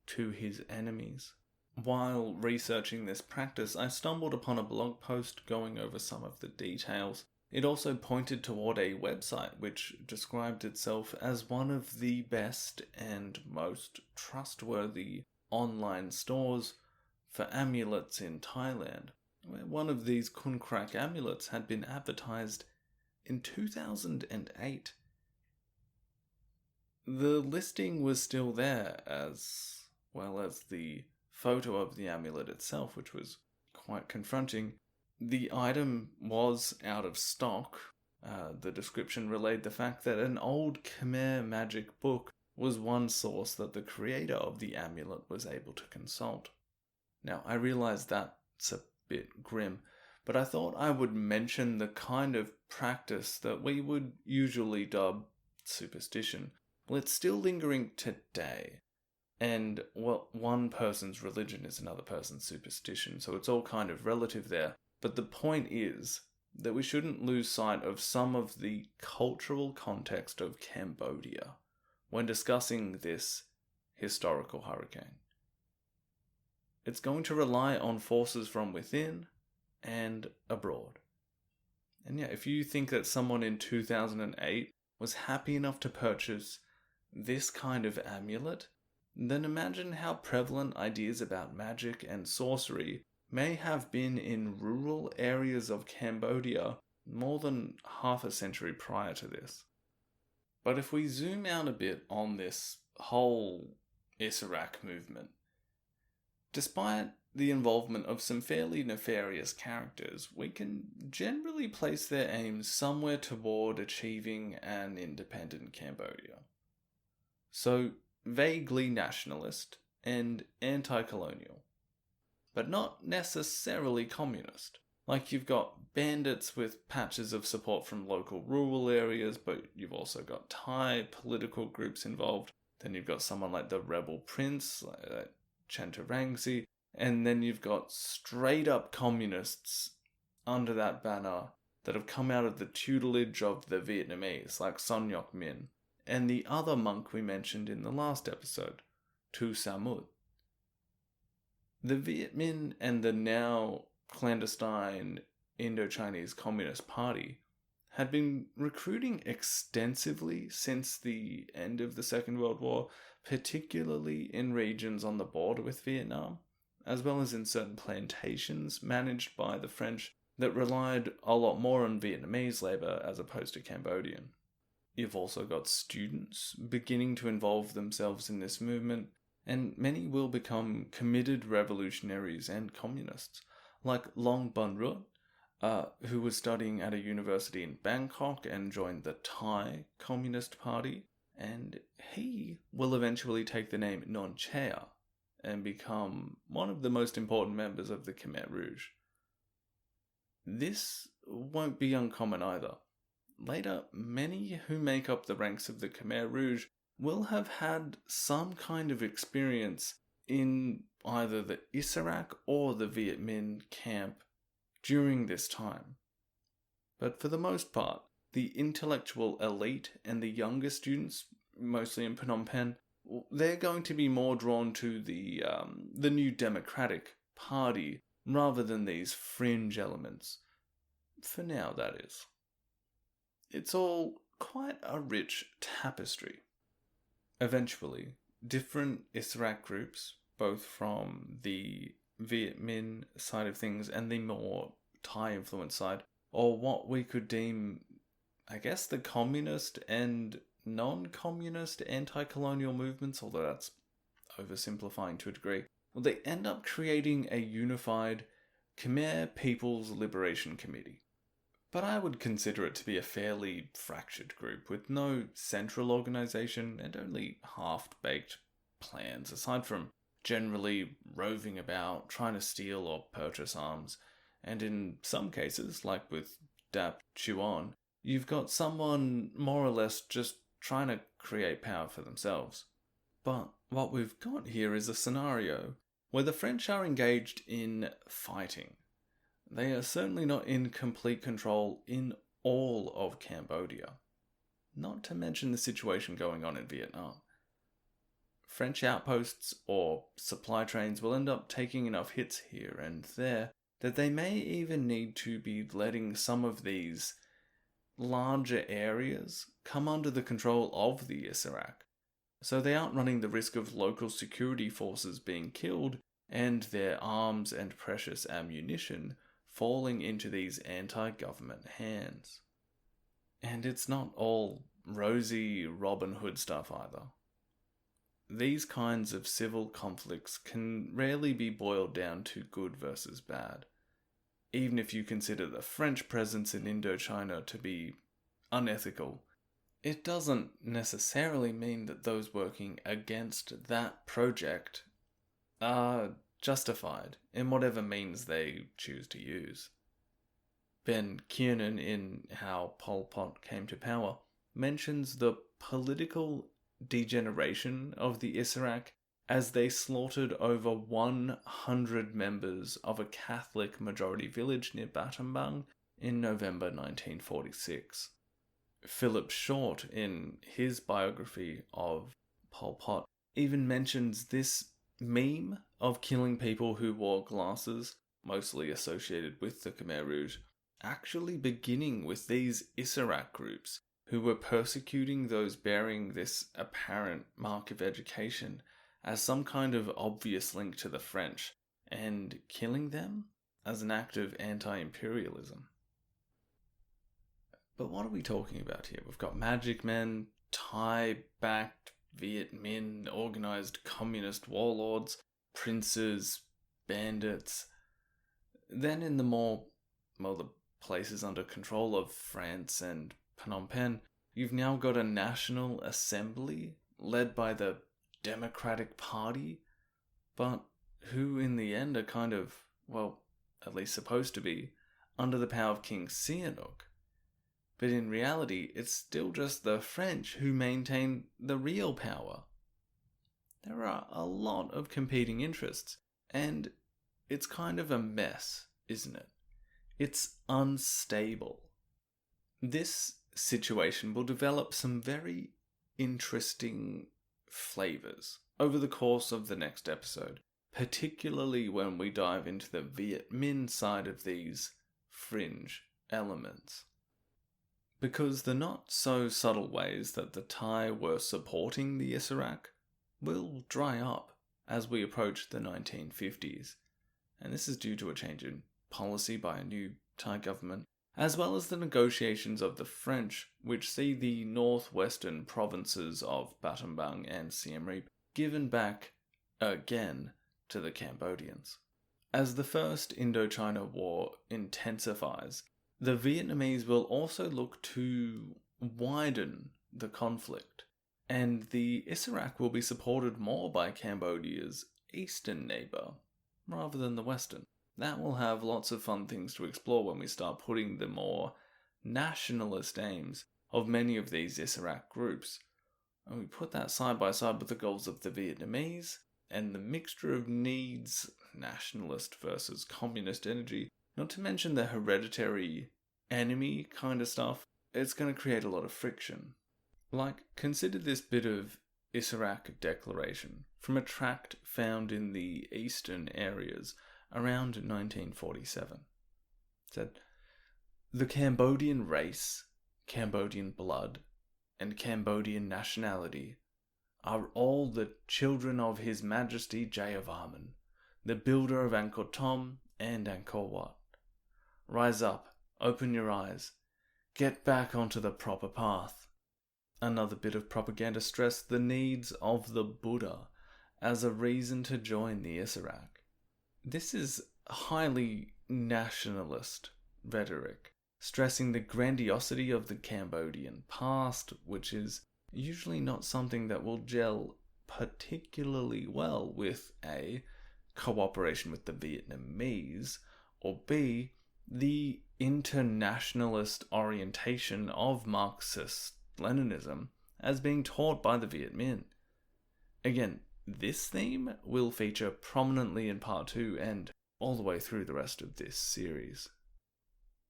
to his enemies. While researching this practice, I stumbled upon a blog post going over some of the details. It also pointed toward a website which described itself as one of the best and most trustworthy online stores for amulets in Thailand, where one of these Kunkrak amulets had been advertised in 2008. The listing was still there, as well as the photo of the amulet itself, which was quite confronting. The item was out of stock. The description relayed the fact that an old Khmer magic book was one source that the creator of the amulet was able to consult. Now, I realize that's a bit grim, but I thought I would mention the kind of practice that we would usually dub superstition. Well, it's still lingering today. And, well, one person's religion is another person's superstition, so it's all kind of relative there. But the point is that we shouldn't lose sight of some of the cultural context of Cambodia when discussing this historical hurricane. It's going to rely on forces from within and abroad. And yeah, if you think that someone in 2008 was happy enough to purchase this kind of amulet, then imagine how prevalent ideas about magic and sorcery may have been in rural areas of Cambodia more than half a century prior to this. But if we zoom out a bit on this whole Issarak movement, despite the involvement of some fairly nefarious characters, we can generally place their aims somewhere toward achieving an independent Cambodia. So, vaguely nationalist and anti-colonial, but not necessarily communist. Like, you've got bandits with patches of support from local rural areas, but you've also got Thai political groups involved. Then you've got someone like the rebel prince, like Chantarangsi, and then you've got straight up communists under that banner that have come out of the tutelage of the Vietnamese, like Son Ngoc Min, and the other monk we mentioned in the last episode, Tu Samut. The Viet Minh and the now clandestine Indochinese Communist Party had been recruiting extensively since the end of the Second World War, particularly in regions on the border with Vietnam, as well as in certain plantations managed by the French that relied a lot more on Vietnamese labour as opposed to Cambodian. You've also got students beginning to involve themselves in this movement, and many will become committed revolutionaries and communists, like Long Bun Rut, who was studying at a university in Bangkok and joined the Thai Communist Party, and he will eventually take the name Non Chea and become one of the most important members of the Khmer Rouge. This won't be uncommon either. Later, many who make up the ranks of the Khmer Rouge will have had some kind of experience in either the Issarak or the Viet Minh camp during this time. But for the most part, the intellectual elite and the younger students, mostly in Phnom Penh, they're going to be more drawn to the new Democratic Party rather than these fringe elements. For now, that is. It's all quite a rich tapestry. Eventually, different Issarak groups, both from the Viet Minh side of things and the more Thai-influenced side, or what we could deem, I guess, the communist and non-communist anti-colonial movements, although that's oversimplifying to a degree, well, they end up creating a unified Khmer People's Liberation Committee. But I would consider it to be a fairly fractured group with no central organisation and only half-baked plans, aside from generally roving about, trying to steal or purchase arms, and in some cases, like with Dap Chuan, you've got someone more or less just trying to create power for themselves. But what we've got here is a scenario where the French are engaged in fighting. They are certainly not in complete control in all of Cambodia, not to mention the situation going on in Vietnam. French outposts or supply trains will end up taking enough hits here and there that they may even need to be letting some of these larger areas come under the control of the Issarak, so they aren't running the risk of local security forces being killed and their arms and precious ammunition falling into these anti-government hands. And it's not all rosy Robin Hood stuff either. These kinds of civil conflicts can rarely be boiled down to good versus bad, even if you consider the French presence in Indochina to be unethical. It doesn't necessarily mean that those working against that project are justified in whatever means they choose to use. Ben Kiernan, in How Pol Pot Came to Power, mentions the political degeneration of the Issarak as they slaughtered over 100 members of a Catholic majority village near Battambang in November 1946. Philip Short, in his biography of Pol Pot, even mentions this meme of killing people who wore glasses, mostly associated with the Khmer Rouge, actually beginning with these Issarak groups who were persecuting those bearing this apparent mark of education as some kind of obvious link to the French, and killing them as an act of anti-imperialism. But what are we talking about here? We've got magic men, Thai-backed Viet Minh, organised communist warlords, princes, bandits. Then in the places under control of France and Phnom Penh, you've now got a national assembly led by the Democratic Party, but who in the end are kind of, at least supposed to be, under the power of King Sihanouk. But in reality, it's still just the French who maintain the real power. There are a lot of competing interests, and it's kind of a mess, isn't it? It's unstable. This situation will develop some very interesting flavors over the course of the next episode, particularly when we dive into the Viet Minh side of these fringe elements. Because the not so subtle ways that the Thai were supporting the Issarak will dry up as we approach the 1950s, and this is due to a change in policy by a new Thai government, as well as the negotiations of the French, which see the northwestern provinces of Battambang and Siem Reap given back again to the Cambodians. As the First Indochina War intensifies, the Vietnamese will also look to widen the conflict, and the Issarak will be supported more by Cambodia's eastern neighbour, rather than the western. That will have lots of fun things to explore when we start putting the more nationalist aims of many of these Issarak groups. And we put that side by side with the goals of the Vietnamese, and the mixture of needs, nationalist versus communist energy, not to mention the hereditary enemy kind of stuff, it's going to create a lot of friction. Like, consider this bit of Issarak declaration from a tract found in the eastern areas around 1947. It said, "The Cambodian race, Cambodian blood, and Cambodian nationality are all the children of His Majesty Jayavarman, the builder of Angkor Thom and Angkor Wat. Rise up, open your eyes, get back onto the proper path." Another bit of propaganda stressed the needs of the Buddha as a reason to join the Issarak. This is highly nationalist rhetoric, stressing the grandiosity of the Cambodian past, which is usually not something that will gel particularly well with A, cooperation with the Vietnamese, or B, the internationalist orientation of Marxist-Leninism as being taught by the Viet Minh. Again, this theme will feature prominently in part 2 and all the way through the rest of this series.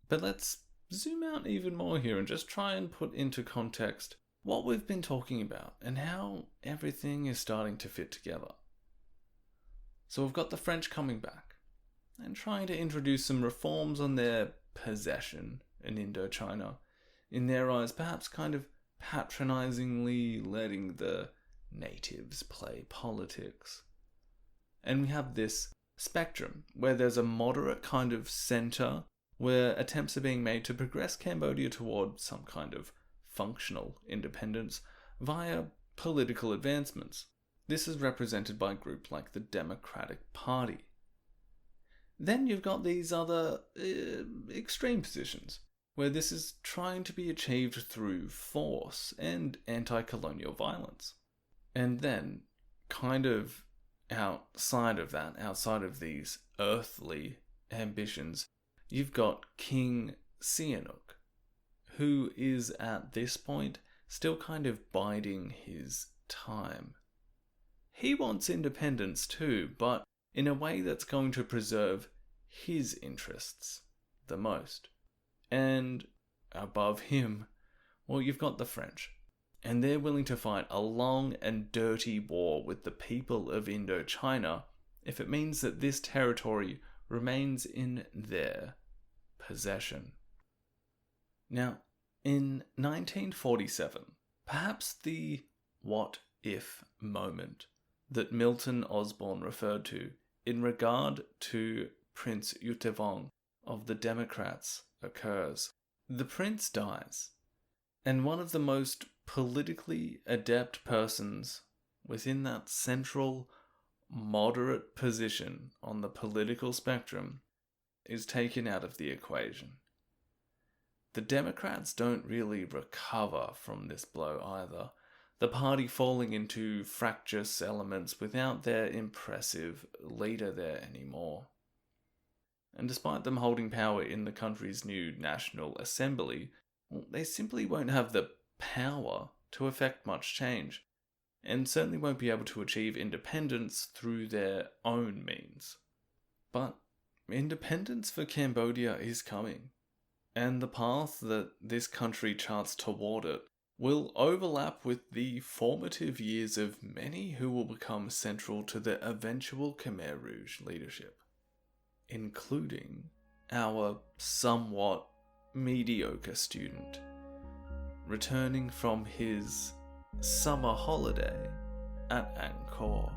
But let's zoom out even more here and just try and put into context what we've been talking about and how everything is starting to fit together. So we've got the French coming back and trying to introduce some reforms on their possession in Indochina. In their eyes, perhaps kind of patronizingly letting the natives play politics. And we have this spectrum where there's a moderate kind of center where attempts are being made to progress Cambodia toward some kind of functional independence via political advancements. This is represented by a group like the Democratic Party. Then you've got these other extreme positions, where this is trying to be achieved through force and anti-colonial violence. And then, kind of outside of that, outside of these earthly ambitions, you've got King Sihanouk, who is at this point still kind of biding his time. He wants independence too, but in a way that's going to preserve his interests the most. And above him, well, you've got the French, and they're willing to fight a long and dirty war with the people of Indochina if it means that this territory remains in their possession. Now, in 1947, perhaps the what-if moment that Milton Osborne referred to in regard to Prince Yuttavong of the Democrats occurs. The prince dies, and one of the most politically adept persons within that central, moderate position on the political spectrum is taken out of the equation. The Democrats don't really recover from this blow either, the party falling into fractious elements without their impressive leader there anymore. And despite them holding power in the country's new National Assembly, they simply won't have the power to effect much change, and certainly won't be able to achieve independence through their own means. But independence for Cambodia is coming, and the path that this country charts toward it will overlap with the formative years of many who will become central to the eventual Khmer Rouge leadership, including our somewhat mediocre student, returning from his summer holiday at Angkor.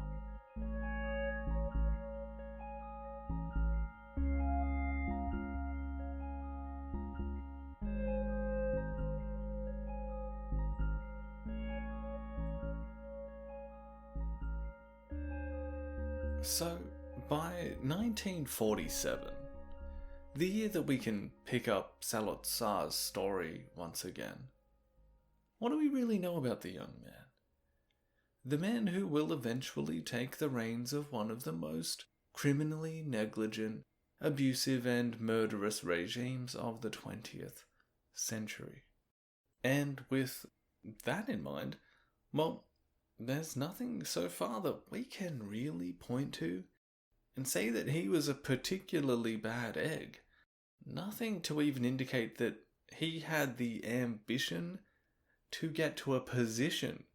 So, by 1947, the year that we can pick up Saloth Sar's story once again, what do we really know about the young man? The man who will eventually take the reins of one of the most criminally negligent, abusive and murderous regimes of the 20th century. And with that in mind, well, there's nothing so far that we can really point to and say that he was a particularly bad egg nothing to even indicate that he had the ambition to get to a position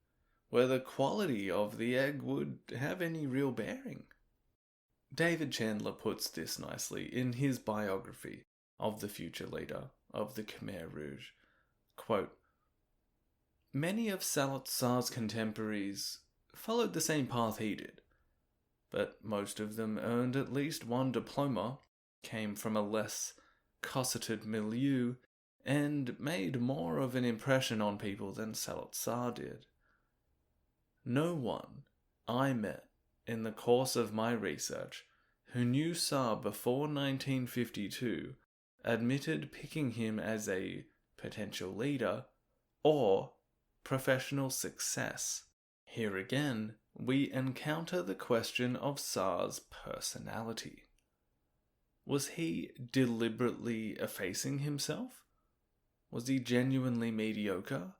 where the quality of the egg would have any real bearing. David Chandler puts this nicely in his biography of the future leader of the Khmer Rouge. Quote, "Many of Saloth Sar's contemporaries followed the same path he did, but most of them earned at least one diploma, came from a less cosseted milieu, and made more of an impression on people than Saloth Sar did. No one I met in the course of my research who knew Sar before 1952 admitted picking him as a potential leader or professional success." Here again, we encounter the question of Sar's personality. Was he deliberately effacing himself? Was he genuinely mediocre?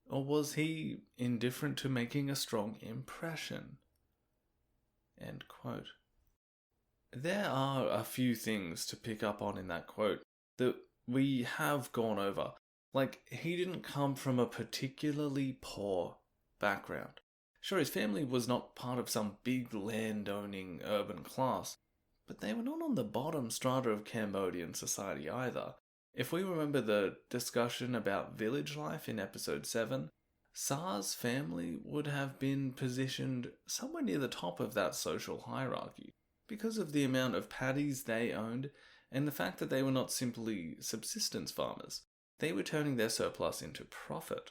Or was he indifferent to making a strong impression? End quote. There are a few things to pick up on in that quote that we have gone over. Like, he didn't come from a particularly poor background. Sure, his family was not part of some big land-owning urban class, but they were not on the bottom strata of Cambodian society either. If we remember the discussion about village life in episode 7, Sar's family would have been positioned somewhere near the top of that social hierarchy because of the amount of paddies they owned and the fact that they were not simply subsistence farmers. They were turning their surplus into profit.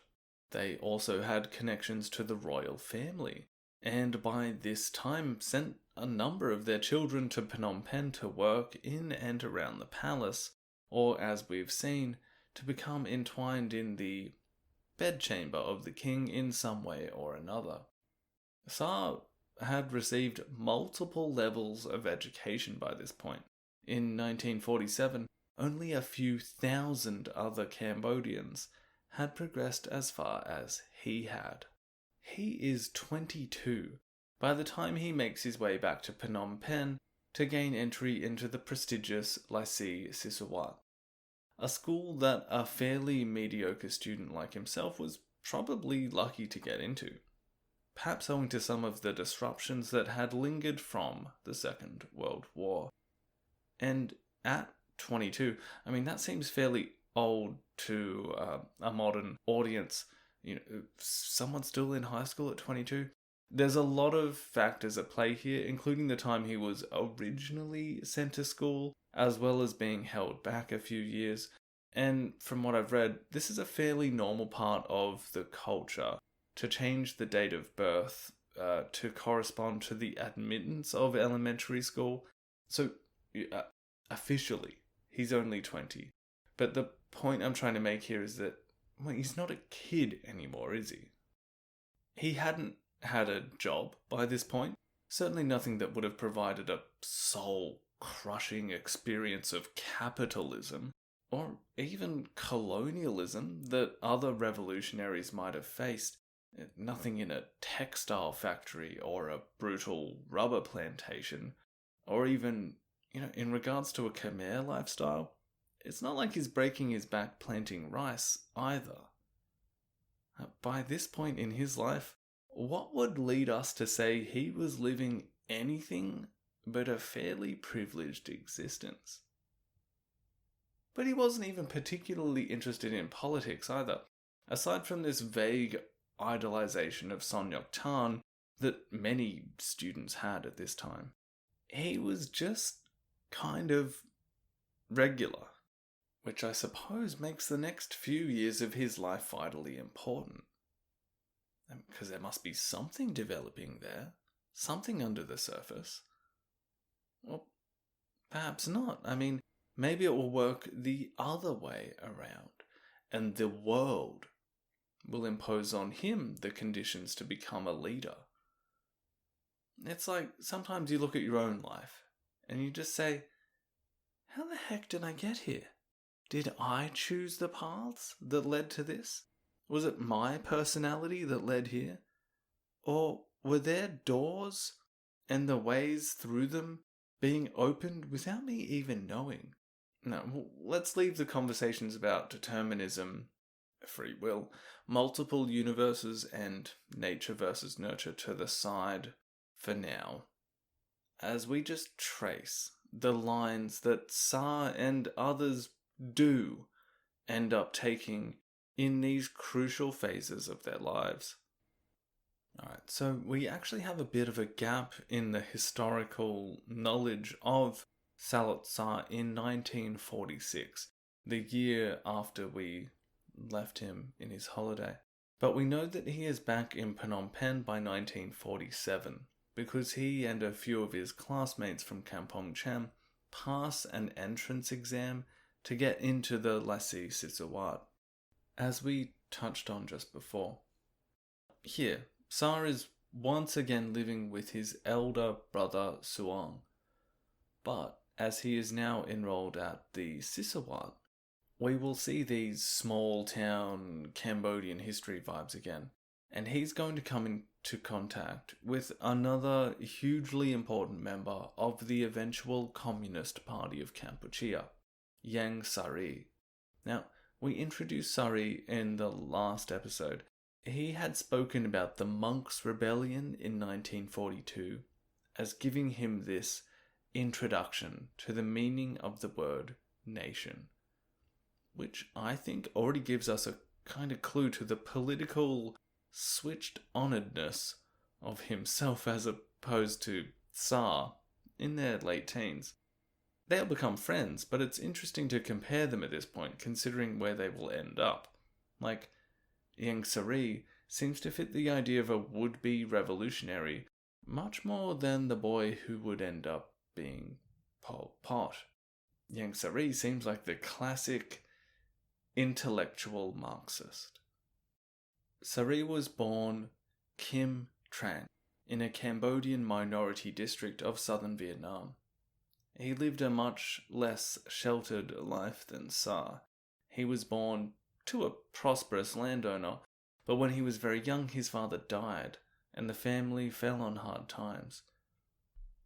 They also had connections to the royal family, and by this time sent a number of their children to Phnom Penh to work in and around the palace, or, as we've seen, to become entwined in the bedchamber of the king in some way or another. Sar had received multiple levels of education by this point. In 1947, only a few thousand other Cambodians had progressed as far as he had. He is 22 by the time he makes his way back to Phnom Penh to gain entry into the prestigious Lycée Sissoat, a school that a fairly mediocre student like himself was probably lucky to get into, perhaps owing to some of the disruptions that had lingered from the Second World War. And at 22, I mean, that seems fairly old to a modern audience. You know, someone still in high school at 22? There's a lot of factors at play here, including the time he was originally sent to school, as well as being held back a few years. And from what I've read, this is a fairly normal part of the culture to change the date of birth to correspond to the admittance of elementary school. So, officially, he's only 20. But the point I'm trying to make here is that, well, he's not a kid anymore, is he? He hadn't had a job by this point. Certainly nothing that would have provided a soul-crushing experience of capitalism, or even colonialism that other revolutionaries might have faced. Nothing in a textile factory or a brutal rubber plantation, or even, in regards to a Khmer lifestyle, it's not like he's breaking his back planting rice either. By this point in his life, what would lead us to say he was living anything but a fairly privileged existence? But he wasn't even particularly interested in politics either, aside from this vague idolization of Son Ngoc-Tan that many students had at this time. He was just kind of regular, which I suppose makes the next few years of his life vitally important. Because there must be something developing there, something under the surface. Well, perhaps not. I mean, maybe it will work the other way around, and the world will impose on him the conditions to become a leader. It's like sometimes you look at your own life, and you just say, how the heck did I get here? Did I choose the paths that led to this? Was it my personality that led here? Or were there doors and the ways through them being opened without me even knowing? Now, let's leave the conversations about determinism, free will, multiple universes, and nature versus nurture to the side for now, as we just trace the lines that Sar and others do end up taking in these crucial phases of their lives. Alright, so we actually have a bit of a gap in the historical knowledge of Saloth Sar in 1946, the year after we left him in his holiday. But we know that he is back in Phnom Penh by 1947, because he and a few of his classmates from Kampong Cham pass an entrance exam to get into the Lassi Sisawat, as we touched on just before. Here, Sar is once again living with his elder brother Suang, but as he is now enrolled at the Sisawat, we will see these small town Cambodian history vibes again, and he's going to come into contact with another hugely important member of the eventual Communist Party of Kampuchea, Ieng Sary. Now, we introduced Sary in the last episode. He had spoken about the Monks' Rebellion in 1942 as giving him this introduction to the meaning of the word nation, which I think already gives us a kind of clue to the political switched honoredness of himself as opposed to Sar in their late teens. They'll become friends, but it's interesting to compare them at this point, considering where they will end up. Like, Ieng Sary seems to fit the idea of a would-be revolutionary much more than the boy who would end up being Pol Pot. Ieng Sary seems like the classic intellectual Marxist. Sary was born Kim Tran in a Cambodian minority district of southern Vietnam. He lived a much less sheltered life than Sar. He was born to a prosperous landowner, but when he was very young his father died, and the family fell on hard times.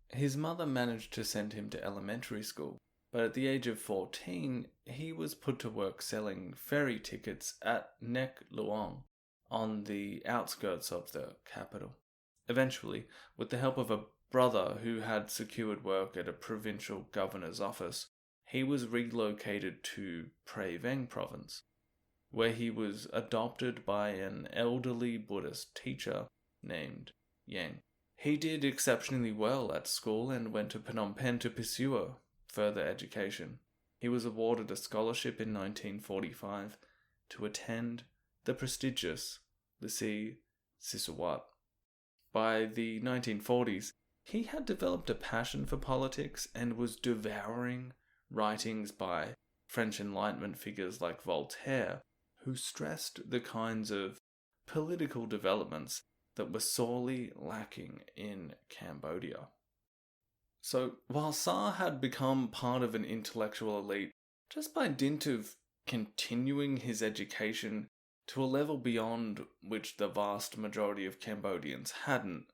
His mother managed to send him to elementary school, but at the age of 14 he was put to work selling ferry tickets at Nek Luang, on the outskirts of the capital. Eventually, with the help of a brother who had secured work at a provincial governor's office, he was relocated to Prey Veng province, where he was adopted by an elderly Buddhist teacher named Yang. He did exceptionally well at school and went to Phnom Penh to pursue a further education. He was awarded a scholarship in 1945 to attend the prestigious Lassi Sisawat. By the 1940s, he had developed a passion for politics and was devouring writings by French Enlightenment figures like Voltaire, who stressed the kinds of political developments that were sorely lacking in Cambodia. So, while Sar had become part of an intellectual elite just by dint of continuing his education to a level beyond which the vast majority of Cambodians hadn't,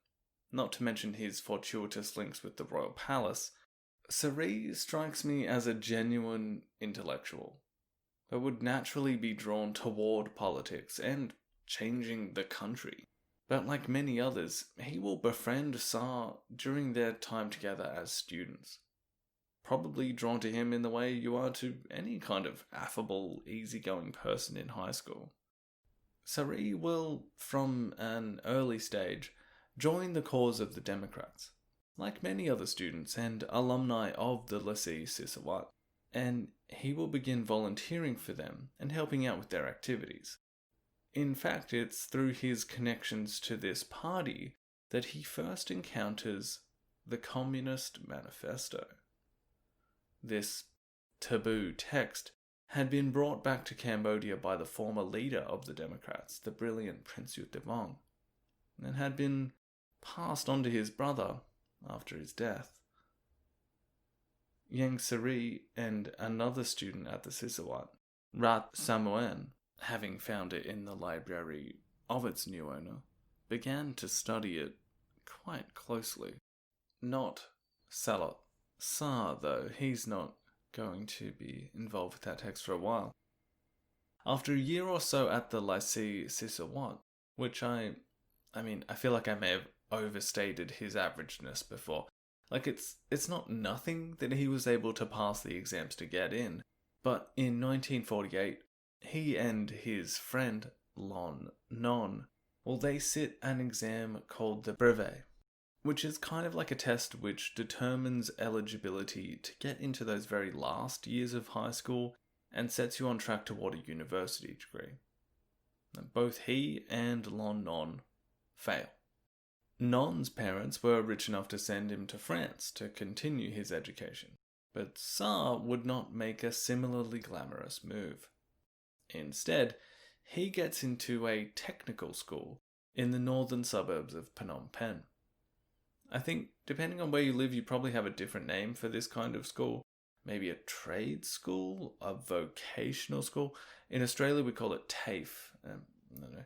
not to mention his fortuitous links with the royal palace, Sary strikes me as a genuine intellectual that would naturally be drawn toward politics and changing the country. But like many others, he will befriend Sar during their time together as students. Probably drawn to him in the way you are to any kind of affable, easygoing person in high school. Sary will, from an early stage, join the cause of the Democrats, like many other students and alumni of the Lassi Sisawat, and he will begin volunteering for them and helping out with their activities. In fact, it's through his connections to this party that he first encounters the Communist Manifesto. This taboo text had been brought back to Cambodia by the former leader of the Democrats, the brilliant Prince U Devang, and had been passed on to his brother after his death. Ieng Sary and another student at the Sisawat, Rat Samoen, having found it in the library of its new owner, began to study it quite closely. Not Saloth Sar, though. He's not going to be involved with that text for a while. After a year or so at the Lycée Sisawat, which I feel like I may have overstated his averageness before. Like, it's not nothing that he was able to pass the exams to get in, but in 1948, he and his friend, Lon Non, they sit an exam called the brevet, which is kind of like a test which determines eligibility to get into those very last years of high school and sets you on track toward a university degree. Both he and Lon Non fail. Non's parents were rich enough to send him to France to continue his education, but Sar would not make a similarly glamorous move. Instead, he gets into a technical school in the northern suburbs of Phnom Penh. I think, depending on where you live, you probably have a different name for this kind of school. Maybe a trade school, a vocational school. In Australia, we call it TAFE. I don't know.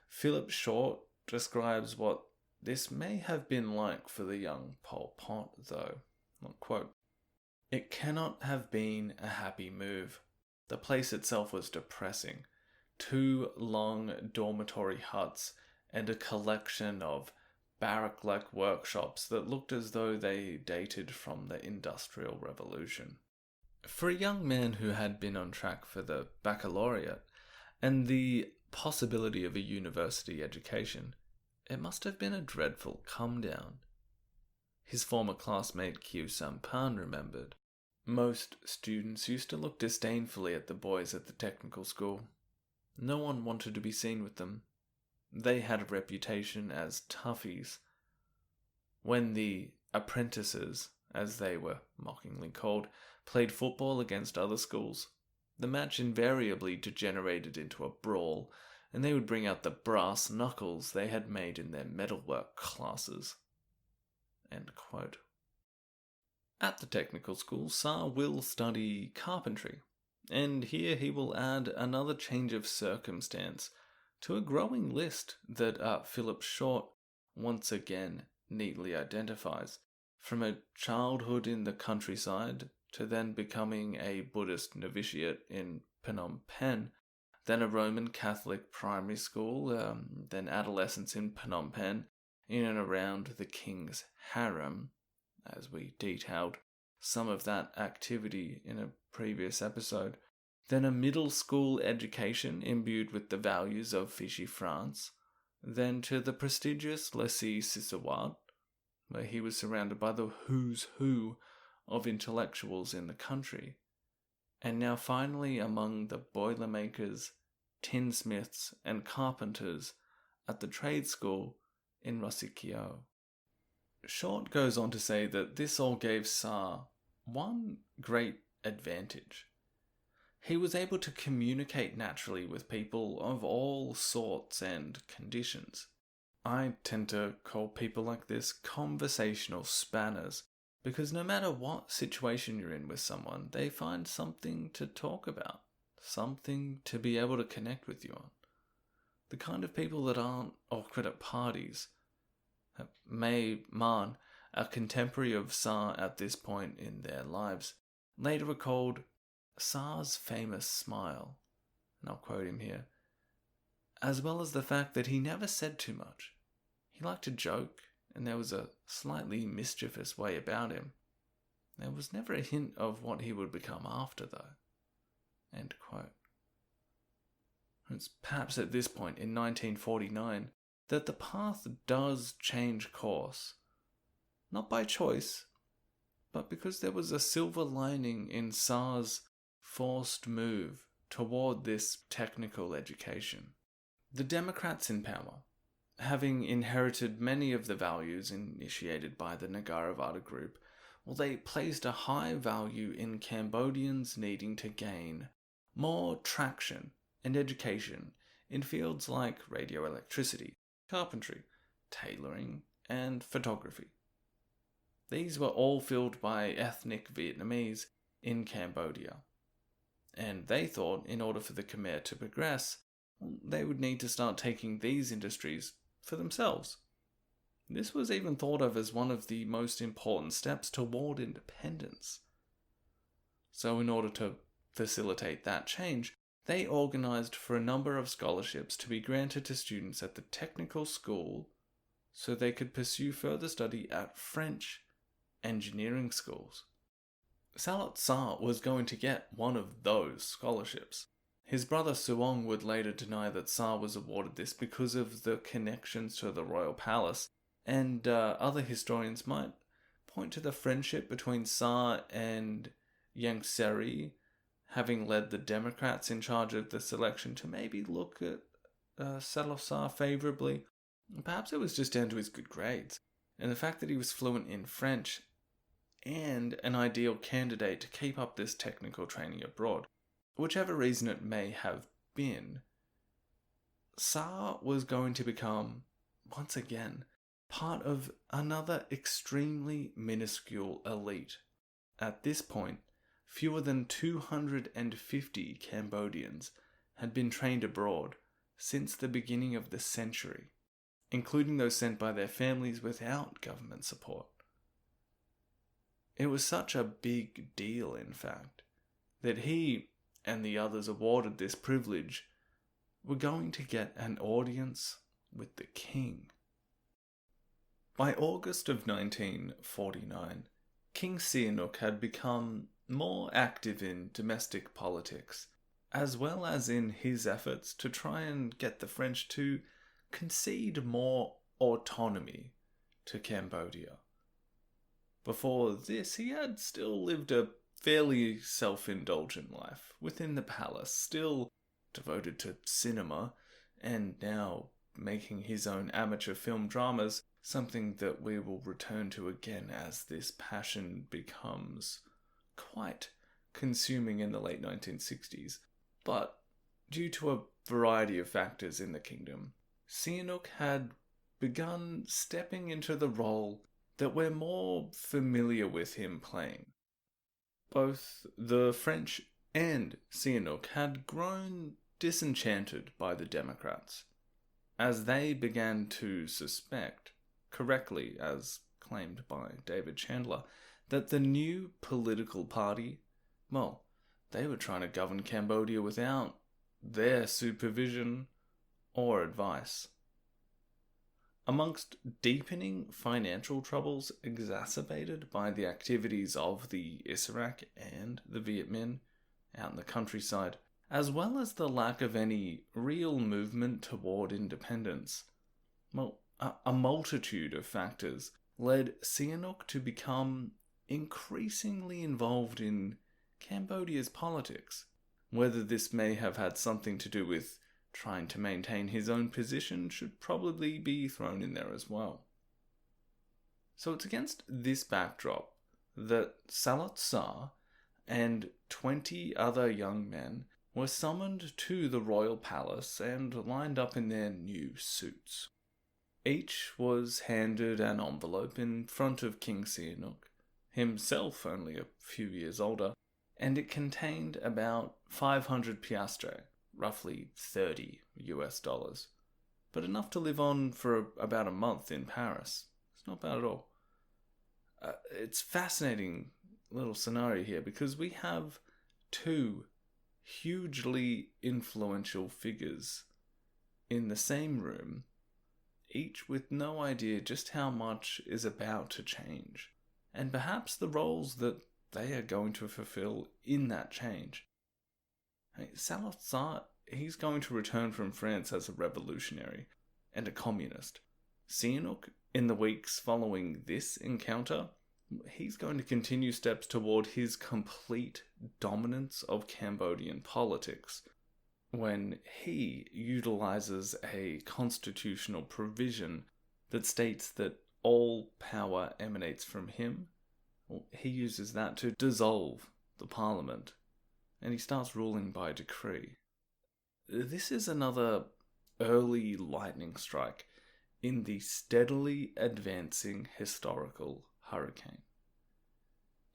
Philip Short describes what this may have been like for the young Pol Pot, though. Quote, "It cannot have been a happy move. The place itself was depressing. 2 long dormitory huts and a collection of barrack-like workshops that looked as though they dated from the Industrial Revolution." For a young man who had been on track for the baccalaureate and the possibility of a university education, it must have been a dreadful come-down. His former classmate Khieu Sampan remembered. Most students used to look disdainfully at the boys at the technical school. No one wanted to be seen with them. They had a reputation as toughies. When the apprentices, as they were mockingly called, played football against other schools, the match invariably degenerated into a brawl, and they would bring out the brass knuckles they had made in their metalwork classes. End quote. At the technical school, Sar will study carpentry, and here he will add another change of circumstance to a growing list that Philip Short once again neatly identifies, from a childhood in the countryside to then becoming a Buddhist novitiate in Phnom Penh, then a Roman Catholic primary school, then adolescence in Phnom Penh, in and around the king's harem, as we detailed some of that activity in a previous episode, then a middle school education imbued with the values of Vichy France, then to the prestigious Lycée Sisawat, where he was surrounded by the who's who of intellectuals in the country, and now finally among the boilermakers, tinsmiths, and carpenters at the trade school in Rosikio. Short goes on to say that this all gave Sar one great advantage. He was able to communicate naturally with people of all sorts and conditions. I tend to call people like this conversational spanners, because no matter what situation you're in with someone, they find something to talk about, something to be able to connect with you on. The kind of people that aren't awkward at parties. May Man, a contemporary of Sar at this point in their lives, later recalled Sar's famous smile, and I'll quote him here, as well as the fact that he never said too much. He liked to joke, and there was a slightly mischievous way about him. There was never a hint of what he would become after, though. End quote. It's perhaps at this point in 1949 that the path does change course. Not by choice, but because there was a silver lining in Sar's forced move toward this technical education. The Democrats in power, having inherited many of the values initiated by the Nagaravada group, they placed a high value in Cambodians needing to gain more traction and education in fields like radioelectricity, carpentry, tailoring, and photography. These were all filled by ethnic Vietnamese in Cambodia, and they thought in order for the Khmer to progress, they would need to start taking these industries for themselves. This was even thought of as one of the most important steps toward independence. So in order to facilitate that change, they organised for a number of scholarships to be granted to students at the technical school so they could pursue further study at French engineering schools. Saloth Sar was going to get one of those scholarships. His brother Suong would later deny that Sar was awarded this because of the connections to the royal palace, and other historians might point to the friendship between Sar and Yang Seri, having led the Democrats in charge of the selection, to maybe look at Saloth Sar favourably. Perhaps it was just down to his good grades, and the fact that he was fluent in French, and an ideal candidate to keep up this technical training abroad. Whichever reason it may have been, Sar was going to become, once again, part of another extremely minuscule elite. At this point, fewer than 250 Cambodians had been trained abroad since the beginning of the century, including those sent by their families without government support. It was such a big deal, in fact, that he and the others awarded this privilege were going to get an audience with the king. By August of 1949, King Sihanouk had become more active in domestic politics, as well as in his efforts to try and get the French to concede more autonomy to Cambodia. Before this, he had still lived a fairly self-indulgent life within the palace, still devoted to cinema, and now making his own amateur film dramas, something that we will return to again as this passion becomes quite consuming in the late 1960s. But due to a variety of factors in the kingdom, Sihanouk had begun stepping into the role that we're more familiar with him playing. Both the French and Sihanouk had grown disenchanted by the Democrats, as they began to suspect, correctly as claimed by David Chandler, that the new political party, well, they were trying to govern Cambodia without their supervision or advice. Amongst deepening financial troubles exacerbated by the activities of the Issarak and the Viet Minh out in the countryside, as well as the lack of any real movement toward independence, well, a multitude of factors led Sihanouk to become increasingly involved in Cambodia's politics. Whether this may have had something to do with trying to maintain his own position should probably be thrown in there as well. So it's against this backdrop that Saloth Sar and 20 other young men were summoned to the royal palace and lined up in their new suits. Each was handed an envelope in front of King Sihanouk, himself only a few years older, and it contained about 500 piastres, roughly $30 US, but enough to live on for about a month in Paris. It's not bad at all. It's fascinating little scenario here because we have two hugely influential figures in the same room, each with no idea just how much is about to change, and perhaps the roles that they are going to fulfill in that change. Saloth Sar, he's going to return from France as a revolutionary and a communist. Sihanouk, in the weeks following this encounter, he's going to continue steps toward his complete dominance of Cambodian politics when he utilizes a constitutional provision that states that all power emanates from him. Well, he uses that to dissolve the parliament, and he starts ruling by decree. This is another early lightning strike in the steadily advancing historical hurricane,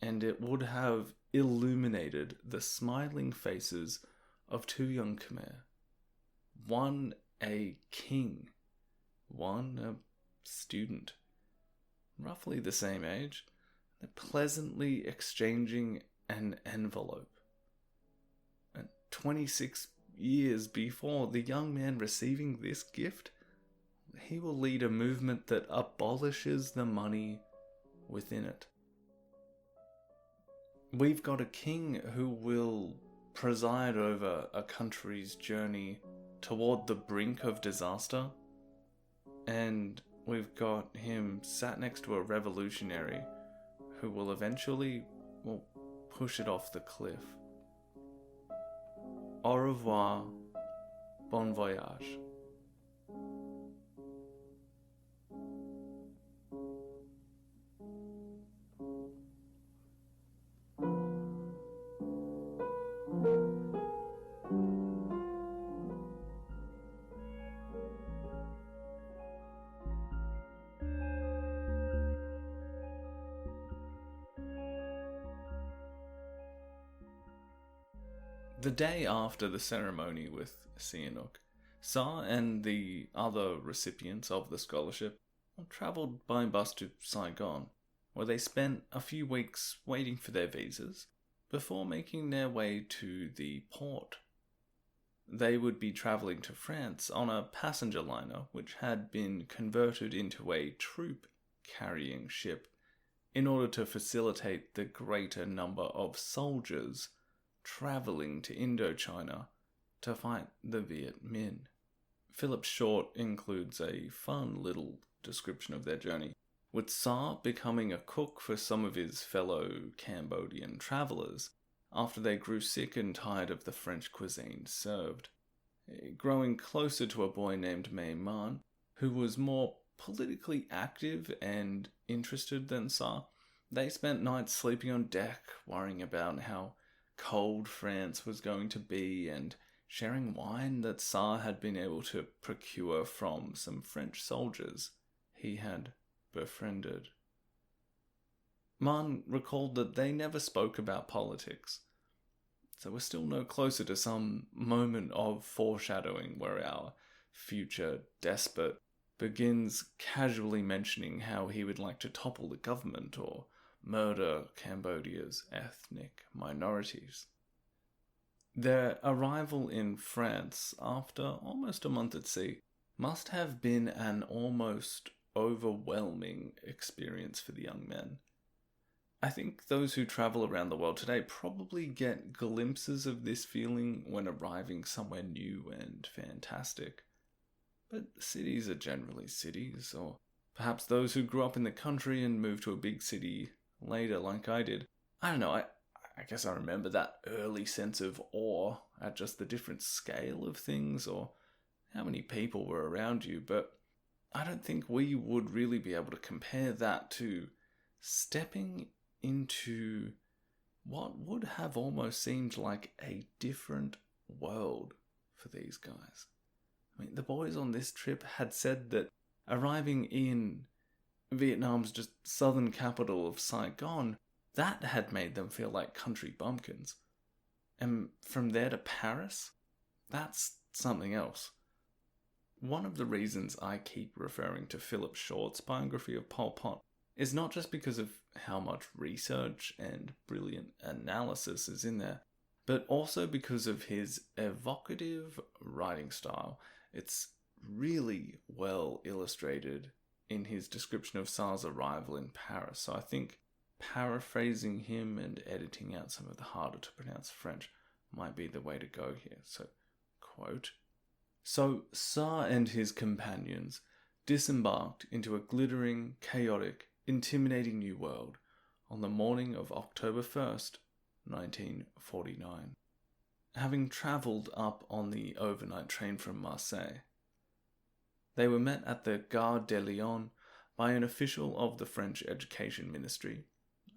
and it would have illuminated the smiling faces of two young Khmer, one a king, one a student, roughly the same age, pleasantly exchanging an envelope. And 26 years before the young man receiving this gift, he will lead a movement that abolishes the money within it. We've got a king who will preside over a country's journey toward the brink of disaster, and we've got him sat next to a revolutionary who will eventually, push it off the cliff. Au revoir, bon voyage. The day after the ceremony with Sihanouk, Sar and the other recipients of the scholarship travelled by bus to Saigon, where they spent a few weeks waiting for their visas before making their way to the port. They would be travelling to France on a passenger liner which had been converted into a troop-carrying ship in order to facilitate the greater number of soldiers travelling to Indochina to fight the Viet Minh. Philip Short includes a fun little description of their journey, with Sar becoming a cook for some of his fellow Cambodian travellers after they grew sick and tired of the French cuisine served. Growing closer to a boy named May Man, who was more politically active and interested than Sar, they spent nights sleeping on deck, worrying about how cold France was going to be, and sharing wine that Sar had been able to procure from some French soldiers he had befriended. Man recalled that they never spoke about politics, so we're still no closer to some moment of foreshadowing where our future despot begins casually mentioning how he would like to topple the government or murder Cambodia's ethnic minorities. Their arrival in France after almost a month at sea must have been an almost overwhelming experience for the young men. I think those who travel around the world today probably get glimpses of this feeling when arriving somewhere new and fantastic. But cities are generally cities, or perhaps those who grew up in the country and moved to a big city later like I did. I don't know, I guess I remember that early sense of awe at just the different scale of things or how many people were around you, but I don't think we would really be able to compare that to stepping into what would have almost seemed like a different world for these guys. I mean, the boys on this trip had said that arriving in Vietnam's just southern capital of Saigon, that had made them feel like country bumpkins. And from there to Paris, that's something else. One of the reasons I keep referring to Philip Short's biography of Pol Pot is not just because of how much research and brilliant analysis is in there, but also because of his evocative writing style. It's really well illustrated in his description of Sar's arrival in Paris. So I think paraphrasing him and editing out some of the harder to pronounce French might be the way to go here. So, quote, "So Sar and his companions disembarked into a glittering, chaotic, intimidating new world on the morning of October 1st, 1949. Having travelled up on the overnight train from Marseille, they were met at the Gare de Lyon by an official of the French Education Ministry,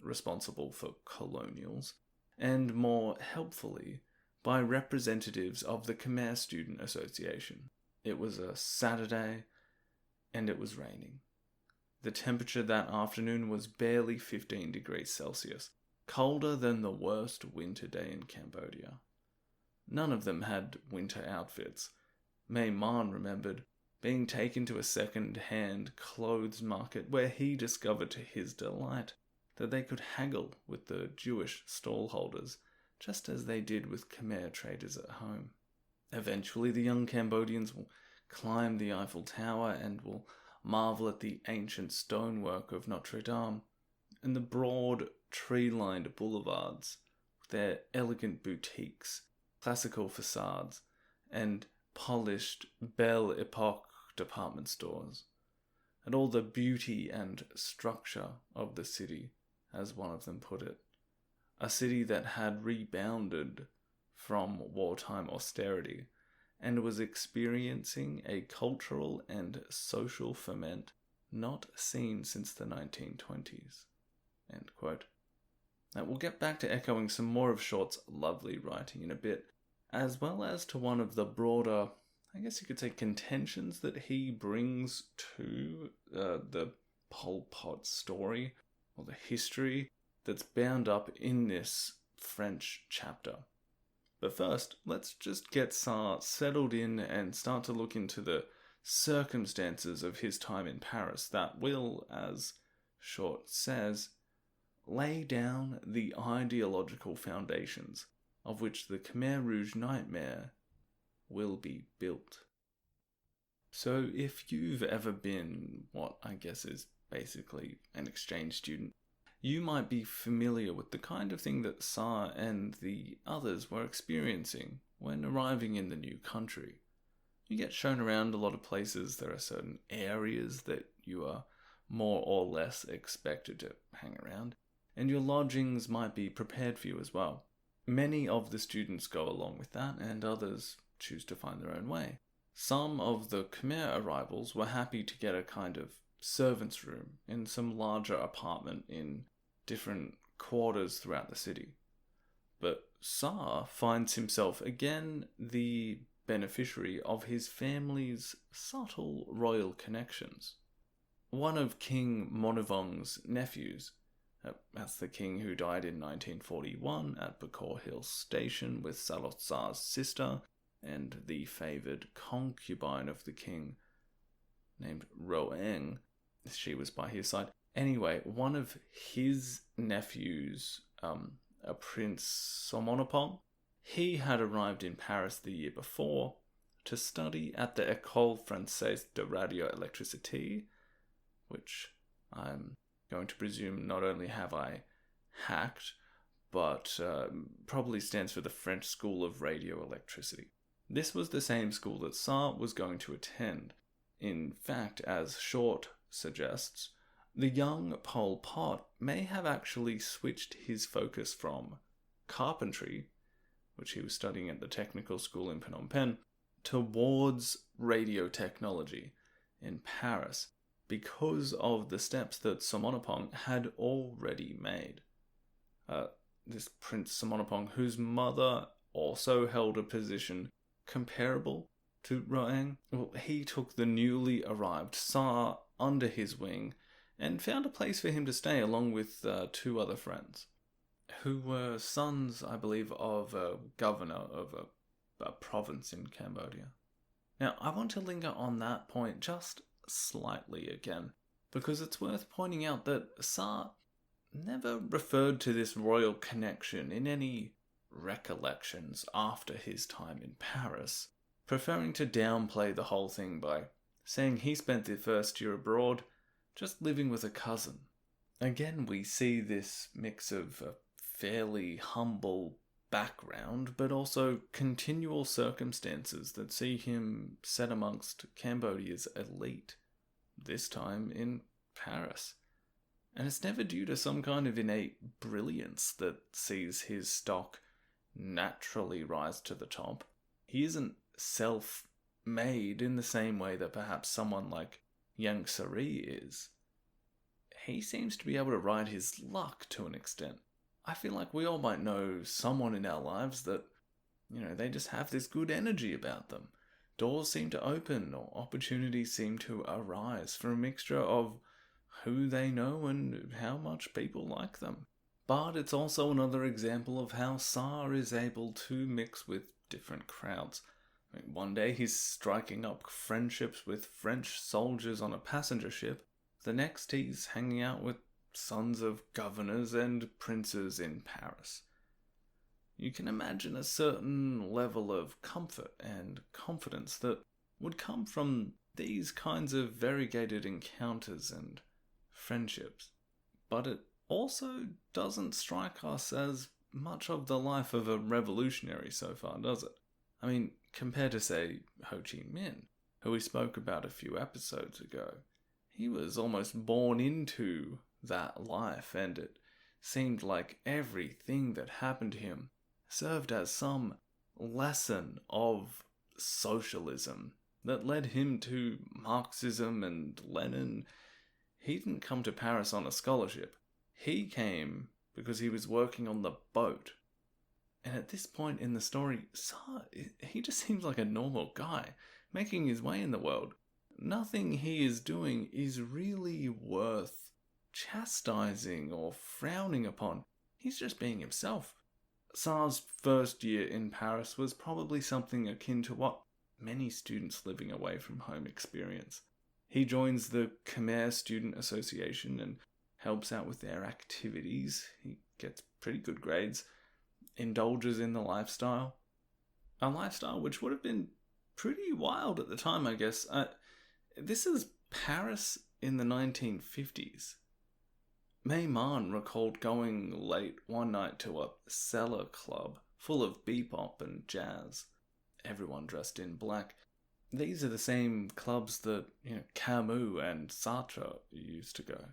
responsible for colonials, and more helpfully, by representatives of the Khmer Student Association. It was a Saturday, and it was raining. The temperature that afternoon was barely 15 degrees Celsius, colder than the worst winter day in Cambodia. None of them had winter outfits. May Man remembered being taken to a second-hand clothes market where he discovered to his delight that they could haggle with the Jewish stallholders, just as they did with Khmer traders at home. Eventually, the young Cambodians will climb the Eiffel Tower and will marvel at the ancient stonework of Notre Dame and the broad, tree-lined boulevards with their elegant boutiques, classical facades, and polished Belle Epoque department stores, and all the beauty and structure of the city, as one of them put it. A city that had rebounded from wartime austerity and was experiencing a cultural and social ferment not seen since the 1920s. End quote. Now, we'll get back to echoing some more of Short's lovely writing in a bit, as well as to one of the broader, I guess you could say, contentions that he brings to the Pol Pot story, or the history that's bound up in this French chapter. But first, let's just get Sar settled in and start to look into the circumstances of his time in Paris that will, as Short says, lay down the ideological foundations of which the Khmer Rouge nightmare will be built. So if you've ever been what I guess is basically an exchange student, you might be familiar with the kind of thing that Sar and the others were experiencing when arriving in the new country. You get shown around a lot of places. There are certain areas that you are more or less expected to hang around, and your lodgings might be prepared for you as well. Many of the students go along with that, and others choose to find their own way. Some of the Khmer arrivals were happy to get a kind of servant's room in some larger apartment in different quarters throughout the city. But Sar finds himself again the beneficiary of his family's subtle royal connections. One of King Monivong's nephews, that's the king who died in 1941 at Bokor Hill Station with Saloth Sar's sister and the favoured concubine of the king named Roeng. She was by his side. Anyway, one of his nephews, a Prince Somonopong, he had arrived in Paris the year before to study at the École Française de Radioélectricité, which I'm going to presume not only have I hacked, but probably stands for the French School of Radioelectricity. This was the same school that Sar was going to attend. In fact, as Short suggests, the young Pol Pot may have actually switched his focus from carpentry, which he was studying at the technical school in Phnom Penh, towards radio technology in Paris, because of the steps that Somonopong had already made. This Prince Somonopong, whose mother also held a position comparable to Roeng, well, he took the newly arrived Sar under his wing and found a place for him to stay along with two other friends, who were sons, I believe, of a governor of a province in Cambodia. Now, I want to linger on that point just slightly again, because it's worth pointing out that Sar never referred to this royal connection in any recollections after his time in Paris, preferring to downplay the whole thing by saying he spent the first year abroad just living with a cousin. Again, we see this mix of a fairly humble background, but also continual circumstances that see him set amongst Cambodia's elite, this time in Paris. And it's never due to some kind of innate brilliance that sees his stock naturally rise to the top. He isn't self-made in the same way that perhaps someone like Yang Sari is. He seems to be able to ride his luck to an extent. I feel like we all might know someone in our lives that, they just have this good energy about them. Doors seem to open or opportunities seem to arise for a mixture of who they know and how much people like them. But it's also another example of how Sar is able to mix with different crowds. One day he's striking up friendships with French soldiers on a passenger ship. The next he's hanging out with sons of governors and princes in Paris. You can imagine a certain level of comfort and confidence that would come from these kinds of variegated encounters and friendships. But it also doesn't strike us as much of the life of a revolutionary so far, does it? I mean, compared to, say, Ho Chi Minh, who we spoke about a few episodes ago, he was almost born into that life, and it seemed like everything that happened to him served as some lesson of socialism that led him to Marxism and Lenin. He didn't come to Paris on a scholarship. He came because he was working on the boat. And at this point in the story, Sar, he just seems like a normal guy, making his way in the world. Nothing he is doing is really worth chastising or frowning upon. He's just being himself. Sar's first year in Paris was probably something akin to what many students living away from home experience. He joins the Khmer Student Association and helps out with their activities. He gets pretty good grades, indulges in the lifestyle. A lifestyle which would have been pretty wild at the time, I guess. This is Paris in the 1950s. May Man recalled going late one night to a cellar club full of bebop and jazz. Everyone dressed in black. These are the same clubs that, Camus and Sartre used to go.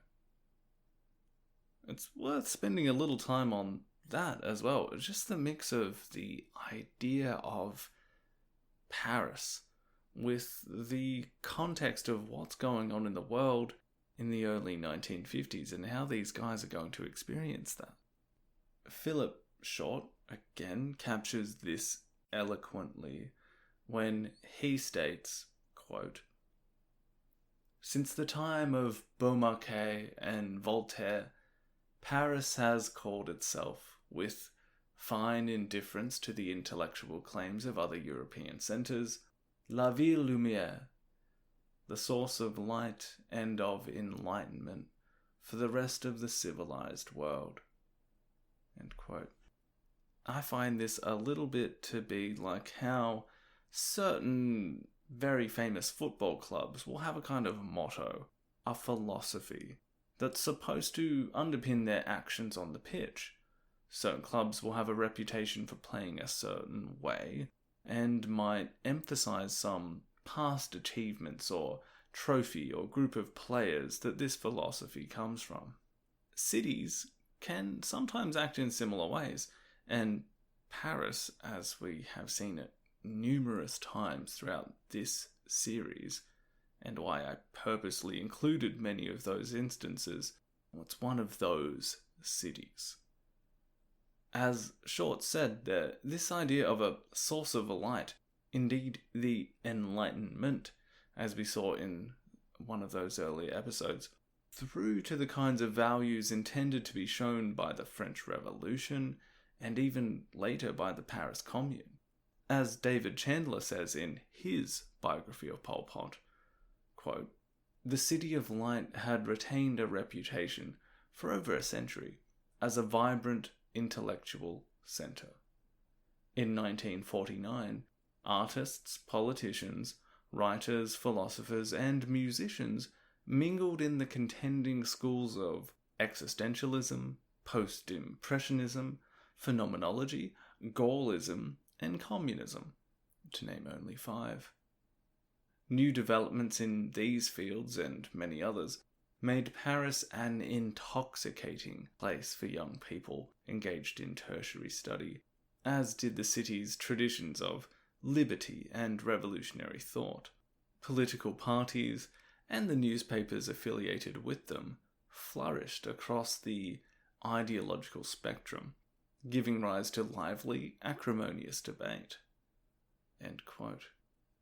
It's worth spending a little time on that as well. It's just the mix of the idea of Paris with the context of what's going on in the world in the early 1950s and how these guys are going to experience that. Philip Short, again, captures this eloquently when he states, quote, "Since the time of Beaumarchais and Voltaire, Paris has called itself, with fine indifference to the intellectual claims of other European centres, La Ville Lumière, the source of light and of enlightenment for the rest of the civilized world." End quote. I find this a little bit to be like how certain very famous football clubs will have a kind of motto, a philosophy, that's supposed to underpin their actions on the pitch. Certain clubs will have a reputation for playing a certain way, and might emphasize some past achievements or trophy or group of players that this philosophy comes from. Cities can sometimes act in similar ways, and Paris, as we have seen it numerous times throughout this series, and why I purposely included many of those instances, it's one of those cities. As Short said, this idea of a source of light, indeed the Enlightenment, as we saw in one of those earlier episodes, through to the kinds of values intended to be shown by the French Revolution, and even later by the Paris Commune. As David Chandler says in his biography of Pol Pot, quote, "The City of Light had retained a reputation for over a century as a vibrant intellectual centre. In 1949, artists, politicians, writers, philosophers, and musicians mingled in the contending schools of existentialism, post-impressionism, phenomenology, Gaullism, and communism, to name only 5. New developments in these fields, and many others, made Paris an intoxicating place for young people engaged in tertiary study, as did the city's traditions of liberty and revolutionary thought. Political parties, and the newspapers affiliated with them, flourished across the ideological spectrum, giving rise to lively, acrimonious debate." End quote.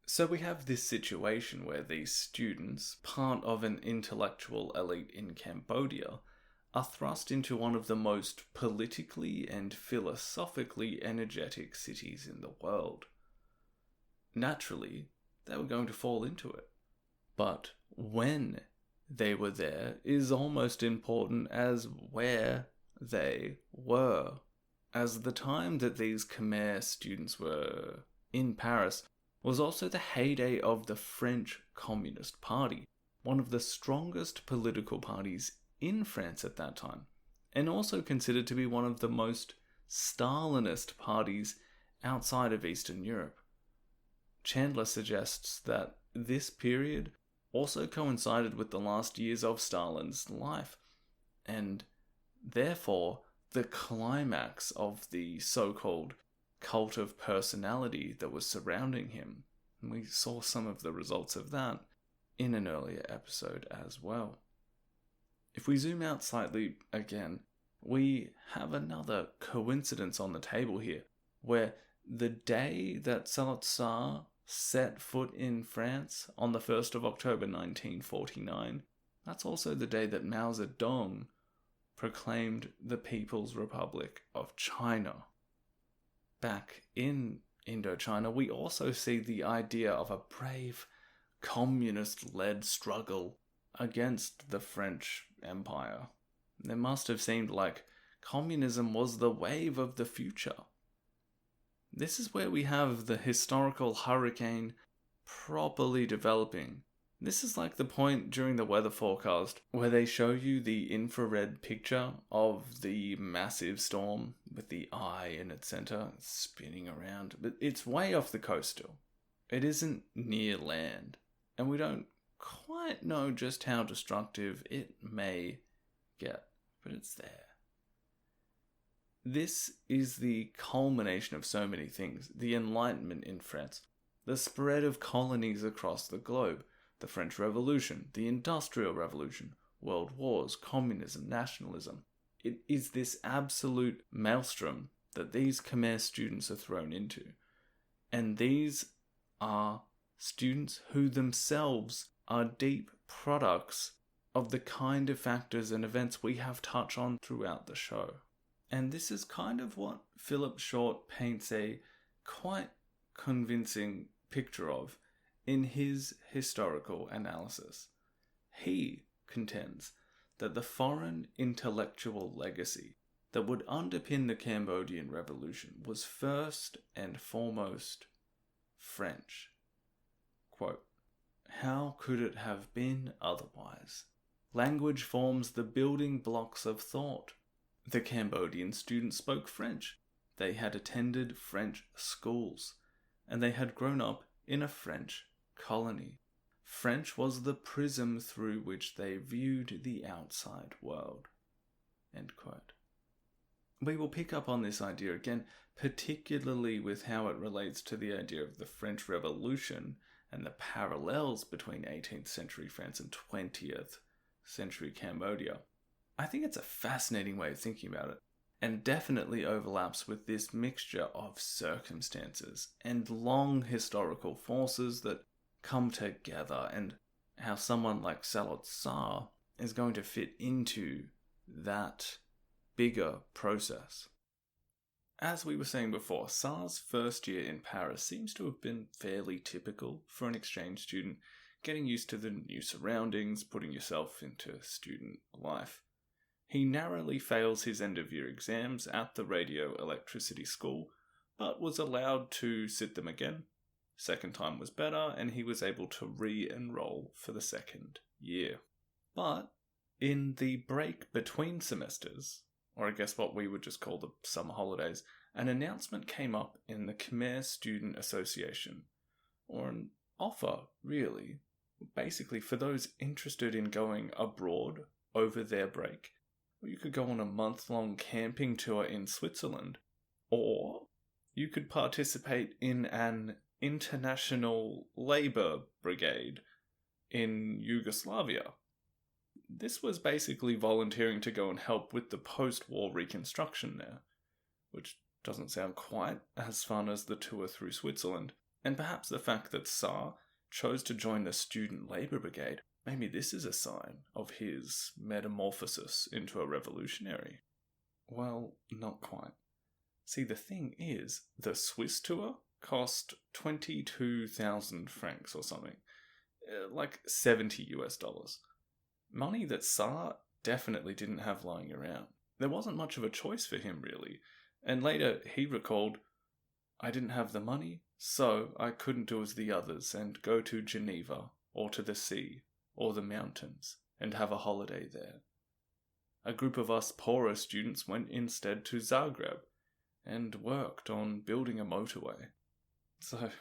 So we have this situation where these students, part of an intellectual elite in Cambodia, are thrust into one of the most politically and philosophically energetic cities in the world. Naturally, they were going to fall into it. But when they were there is almost important as where they were, as the time that these Khmer students were in Paris was also the heyday of the French Communist Party, one of the strongest political parties in France at that time, and also considered to be one of the most Stalinist parties outside of Eastern Europe. Chandler suggests that this period also coincided with the last years of Stalin's life, and therefore the climax of the so-called cult of personality that was surrounding him. And we saw some of the results of that in an earlier episode as well. If we zoom out slightly again, we have another coincidence on the table here, where the day that Saloth Sar set foot in France on the 1st of October 1949, that's also the day that Mao Zedong proclaimed the People's Republic of China. Back in Indochina, we also see the idea of a brave, communist-led struggle against the French Empire. It must have seemed like communism was the wave of the future. This is where we have the historical hurricane properly developing. This is like the point during the weather forecast where they show you the infrared picture of the massive storm with the eye in its center spinning around. But it's way off the coast still. It isn't near land. And we don't quite know just how destructive it may get. But it's there. This is the culmination of so many things. The Enlightenment in France. The spread of colonies across the globe. The French Revolution, the Industrial Revolution, World Wars, communism, nationalism. It is this absolute maelstrom that these Khmer students are thrown into. And these are students who themselves are deep products of the kind of factors and events we have touched on throughout the show. And this is kind of what Philip Short paints a quite convincing picture of in his historical analysis. He contends that the foreign intellectual legacy that would underpin the Cambodian Revolution was first and foremost French. Quote, "How could it have been otherwise? Language forms the building blocks of thought. The Cambodian students spoke French. They had attended French schools, and they had grown up in a French colony. French was the prism through which they viewed the outside world." End quote. We will pick up on this idea again, particularly with how it relates to the idea of the French Revolution and the parallels between 18th century France and 20th century Cambodia. I think it's a fascinating way of thinking about it, and definitely overlaps with this mixture of circumstances and long historical forces that come together, and how someone like Saloth Sar is going to fit into that bigger process. As we were saying before, Sar's first year in Paris seems to have been fairly typical for an exchange student, getting used to the new surroundings, putting yourself into student life. He narrowly fails his end-of-year exams at the radio electricity school, but was allowed to sit them again. Second time was better, and he was able to re-enroll for the second year. But in the break between semesters, or I guess what we would just call the summer holidays, an announcement came up in the Khmer Student Association, or an offer, really, basically for those interested in going abroad over their break. You could go on a month-long camping tour in Switzerland, or you could participate in an international labour brigade in Yugoslavia. This was basically volunteering to go and help with the post-war reconstruction there, which doesn't sound quite as fun as the tour through Switzerland. And perhaps the fact that Sar chose to join the student labour brigade, maybe this is a sign of his metamorphosis into a revolutionary. Well, not quite. See, the thing is, the Swiss tour cost 22,000 francs or something, like $70 US. Money that Sar definitely didn't have lying around. There wasn't much of a choice for him, really. And later he recalled, "I didn't have the money, so I couldn't do as the others and go to Geneva, or to the sea, or the mountains, and have a holiday there. A group of us poorer students went instead to Zagreb, and worked on building a motorway." So,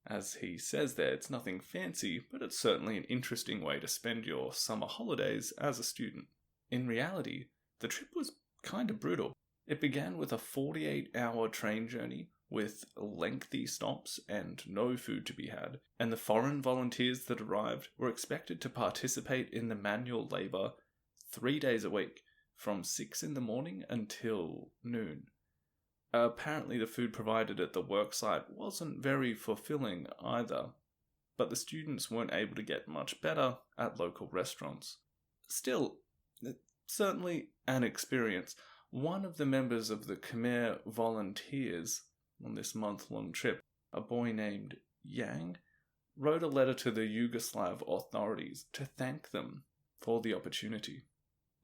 as he says there, it's nothing fancy, but it's certainly an interesting way to spend your summer holidays as a student. In reality, the trip was kind of brutal. It began with a 48-hour train journey with lengthy stops and no food to be had, and the foreign volunteers that arrived were expected to participate in the manual labour 3 days a week, from 6 in the morning until noon. Apparently the food provided at the worksite wasn't very fulfilling either, but the students weren't able to get much better at local restaurants. Still, it's certainly an experience. One of the members of the Khmer volunteers on this month-long trip, a boy named Yang, wrote a letter to the Yugoslav authorities to thank them for the opportunity.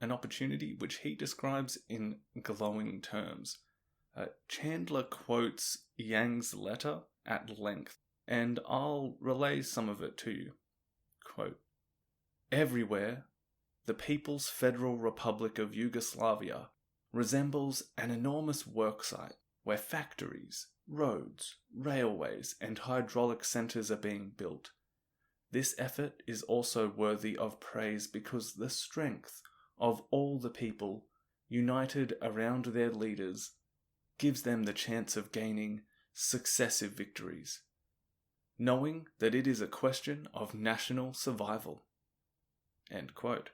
An opportunity which he describes in glowing terms. Chandler quotes Yang's letter at length, and I'll relay some of it to you. Quote, "Everywhere, the People's Federal Republic of Yugoslavia resembles an enormous worksite where factories, roads, railways, and hydraulic centres are being built. This effort is also worthy of praise because the strength of all the people, united around their leaders, gives them the chance of gaining successive victories, knowing that it is a question of national survival." End quote.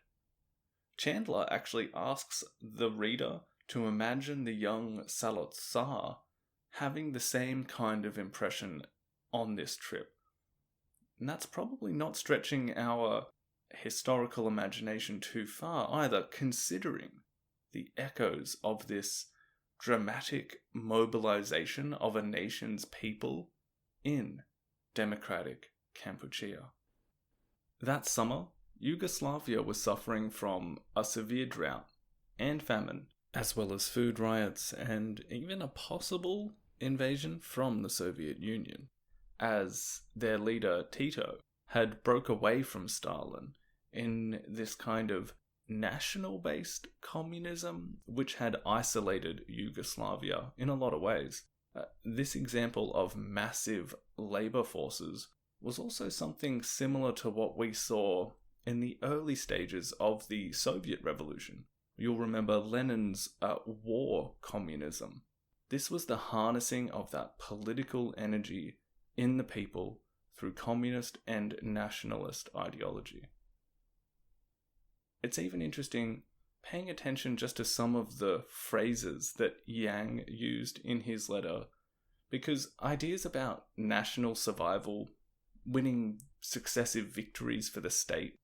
Chandler actually asks the reader to imagine the young Saloth Sar having the same kind of impression on this trip. And that's probably not stretching our historical imagination too far either, considering the echoes of this dramatic mobilization of a nation's people in democratic Cambodia. That summer, Yugoslavia was suffering from a severe drought and famine, as well as food riots and even a possible invasion from the Soviet Union, as their leader Tito had broke away from Stalin in this kind of national-based communism which had isolated Yugoslavia in a lot of ways. This example of massive labour forces was also something similar to what we saw in the early stages of the Soviet Revolution. You'll remember Lenin's war communism. This was the harnessing of that political energy in the people through communist and nationalist ideology. It's even interesting paying attention just to some of the phrases that Yang used in his letter, because ideas about national survival, winning successive victories for the state,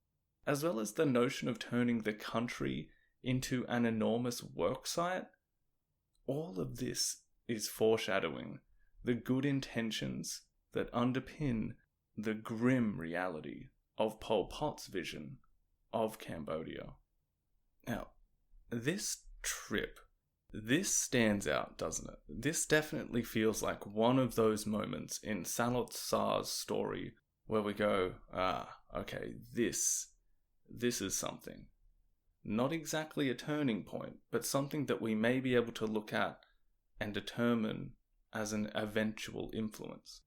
as well as the notion of turning the country into an enormous worksite, all of this is foreshadowing the good intentions that underpin the grim reality of Pol Pot's vision of Cambodia. Now, this trip, this stands out, doesn't it? This definitely feels like one of those moments in Saloth Sar's story where we go, okay, this is something. Not exactly a turning point, but something that we may be able to look at and determine as an eventual influence.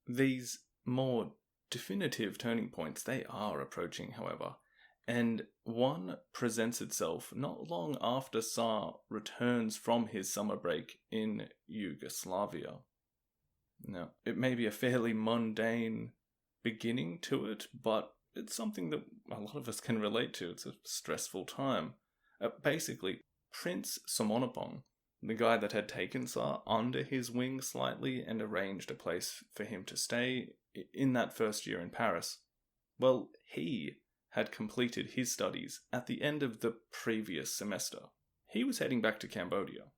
These more definitive turning points, they are approaching, however, and one presents itself not long after Sar returns from his summer break in Yugoslavia. Now, it may be a fairly mundane beginning to it, but it's something that a lot of us can relate to. It's a stressful time. Basically, Prince Somonopong, the guy that had taken Sar under his wing slightly and arranged a place for him to stay in that first year in Paris, well, he had completed his studies at the end of the previous semester. He was heading back to Cambodia.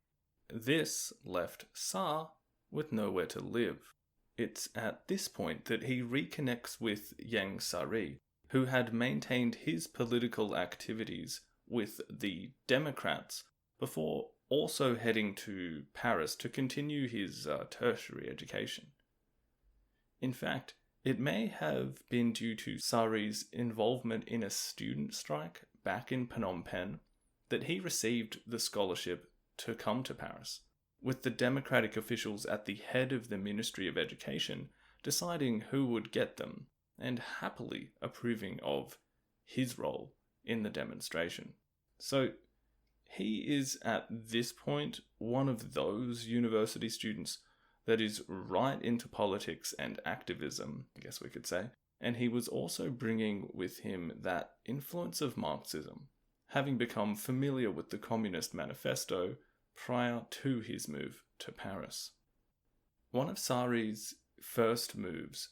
This left Sar with nowhere to live. It's at this point that he reconnects with Yang Sari, who had maintained his political activities with the Democrats before also heading to Paris to continue his tertiary education. In fact, it may have been due to Sari's involvement in a student strike back in Phnom Penh that he received the scholarship to come to Paris, with the democratic officials at the head of the Ministry of Education deciding who would get them and happily approving of his role in the demonstration. So he is at this point one of those university students that is right into politics and activism, I guess we could say, and he was also bringing with him that influence of Marxism, having become familiar with the Communist Manifesto prior to his move to Paris. One of Sari's first moves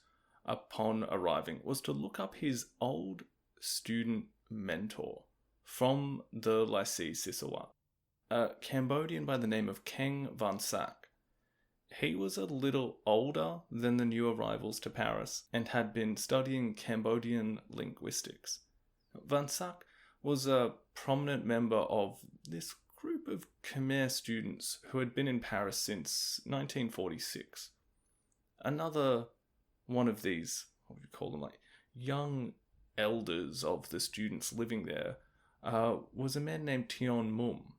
upon arriving was to look up his old student mentor from the Lycée Sihanouk, a Cambodian by the name of Keng Vansak. He was a little older than the new arrivals to Paris and had been studying Cambodian linguistics. Vansak was a prominent member of this group of Khmer students who had been in Paris since 1946. Another one of these, what would you call them, like young elders of the students living there, was a man named Tion Mum.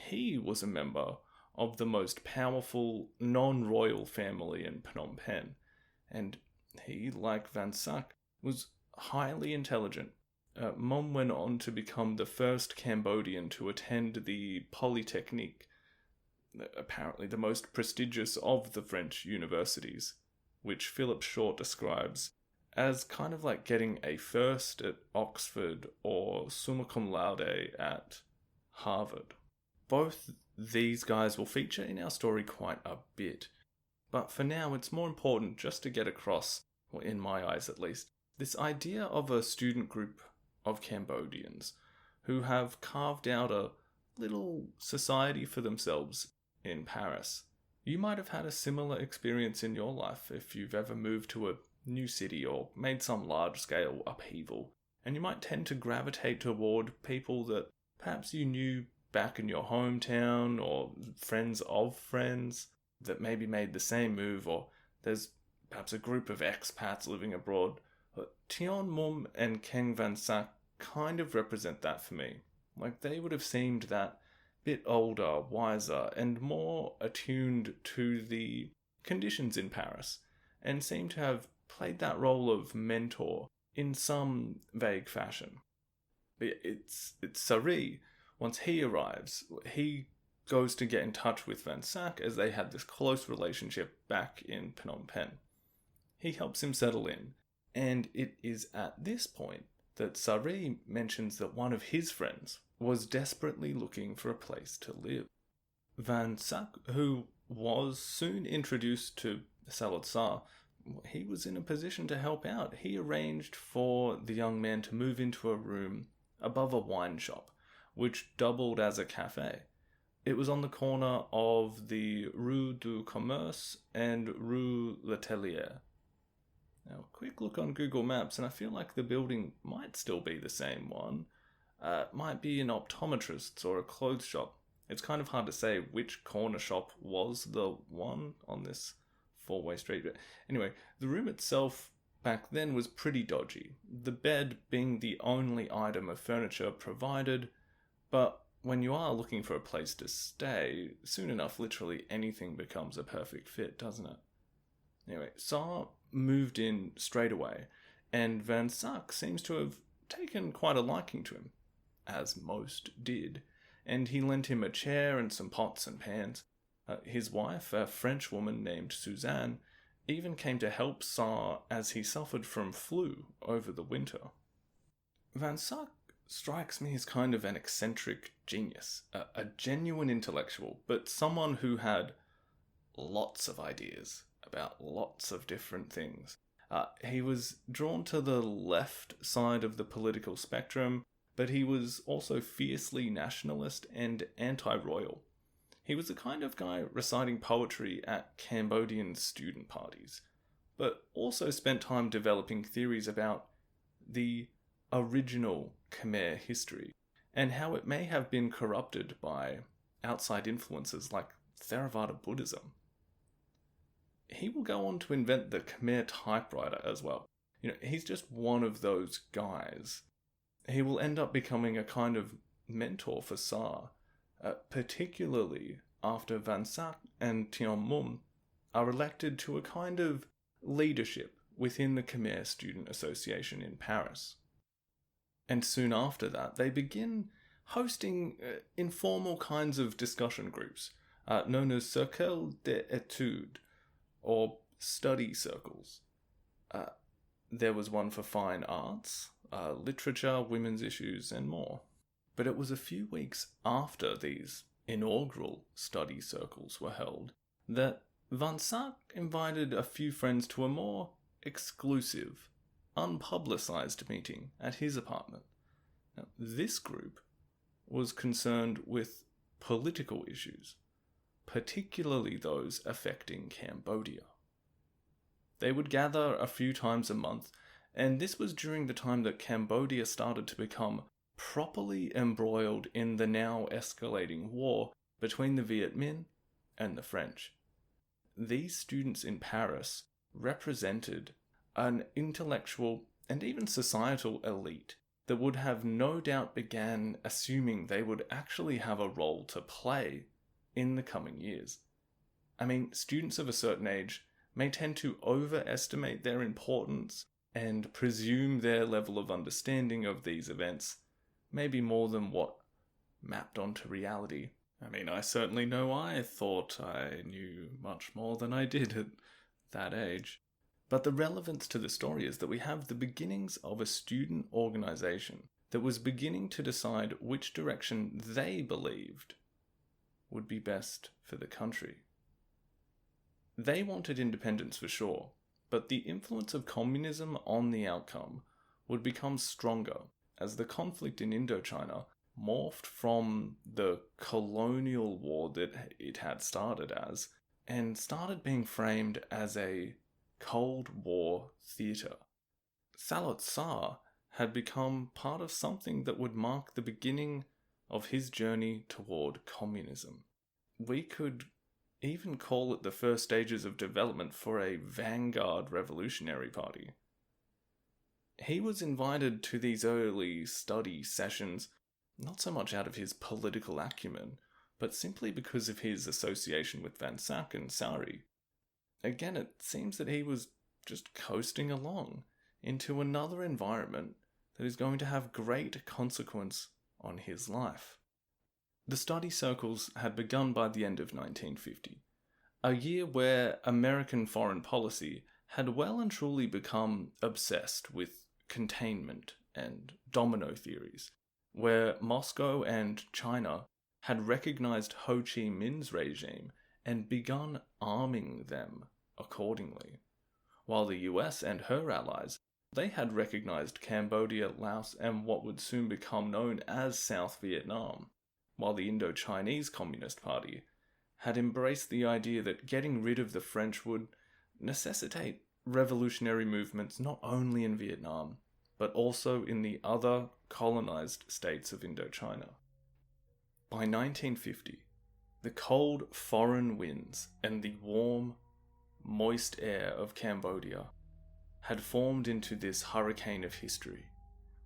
He was a member of the most powerful non-royal family in Phnom Penh, and he, like Vansak, was highly intelligent. Mum went on to become the first Cambodian to attend the Polytechnique, apparently the most prestigious of the French universities, which Philip Short describes as kind of like getting a first at Oxford or summa cum laude at Harvard. Both these guys will feature in our story quite a bit, but for now it's more important just to get across, or in my eyes at least, this idea of a student group of Cambodians who have carved out a little society for themselves in Paris. You might have had a similar experience in your life if you've ever moved to a new city or made some large-scale upheaval, and you might tend to gravitate toward people that perhaps you knew back in your hometown or friends of friends that maybe made the same move, or there's perhaps a group of expats living abroad. Tion Mum and Keng Vansak kind of represent that for me. Like, they would have seemed that bit older, wiser, and more attuned to the conditions in Paris, and seem to have played that role of mentor in some vague fashion. But it's Sari. Once he arrives, he goes to get in touch with Vansak as they had this close relationship back in Phnom Penh. He helps him settle in, and it is at this point that Sari mentions that one of his friends was desperately looking for a place to live. Vansak, who was soon introduced to Saloth Sar, he was in a position to help out. He arranged for the young man to move into a room above a wine shop, which doubled as a cafe. It was on the corner of the Rue du Commerce and Rue Letellier. Now, a quick look on Google Maps, and I feel like the building might still be the same one. It might be an optometrist's or a clothes shop. It's kind of hard to say which corner shop was the one on this four-way street. But anyway, the room itself back then was pretty dodgy, the bed being the only item of furniture provided, but when you are looking for a place to stay, soon enough literally anything becomes a perfect fit, doesn't it? Anyway, Sar moved in straight away, and Vansak seems to have taken quite a liking to him, as most did, and he lent him a chair and some pots and pans. His wife, a French woman named Suzanne, even came to help Sar as he suffered from flu over the winter. Vansak strikes me as kind of an eccentric genius, a genuine intellectual, but someone who had lots of ideas about lots of different things. He was drawn to the left side of the political spectrum, but he was also fiercely nationalist and anti-royal. He was the kind of guy reciting poetry at Cambodian student parties, but also spent time developing theories about the original Khmer history, and how it may have been corrupted by outside influences like Theravada Buddhism. He will go on to invent the Khmer typewriter as well. He's just one of those guys. He will end up becoming a kind of mentor for Sar, particularly after Van Sak and Tian Mun are elected to a kind of leadership within the Khmer Student Association in Paris. And soon after that, they begin hosting informal kinds of discussion groups, known as Cercle d'études, or study circles. There was one for fine arts, literature, women's issues, and more. But it was a few weeks after these inaugural study circles were held that Van Sak invited a few friends to a more exclusive, unpublicized meeting at his apartment. Now, this group was concerned with political issues, particularly those affecting Cambodia. They would gather a few times a month, and this was during the time that Cambodia started to become properly embroiled in the now escalating war between the Viet Minh and the French. These students in Paris represented an intellectual and even societal elite that would have no doubt began assuming they would actually have a role to play in the coming years. Students of a certain age may tend to overestimate their importance and presume their level of understanding of these events may be more than what mapped onto reality. I certainly know I thought I knew much more than I did at that age. But the relevance to the story is that we have the beginnings of a student organization that was beginning to decide which direction they believed would be best for the country. They wanted independence for sure, but the influence of communism on the outcome would become stronger as the conflict in Indochina morphed from the colonial war that it had started as, and started being framed as a Cold War theatre. Saloth Sar had become part of something that would mark the beginning of his journey toward communism. We could even call it the first stages of development for a vanguard revolutionary party. He was invited to these early study sessions not so much out of his political acumen, but simply because of his association with Van Sak and Sari. Again, it seems that he was just coasting along into another environment that is going to have great consequence on his life. The study circles had begun by the end of 1950, a year where American foreign policy had well and truly become obsessed with containment and domino theories, where Moscow and China had recognized Ho Chi Minh's regime and begun arming them accordingly, while the US and her allies, they had recognized Cambodia, Laos, and what would soon become known as South Vietnam, while the Indochinese Communist Party had embraced the idea that getting rid of the French would necessitate revolutionary movements not only in Vietnam, but also in the other colonized states of Indochina. By 1950, the cold foreign winds and the warm, moist air of Cambodia had formed into this hurricane of history,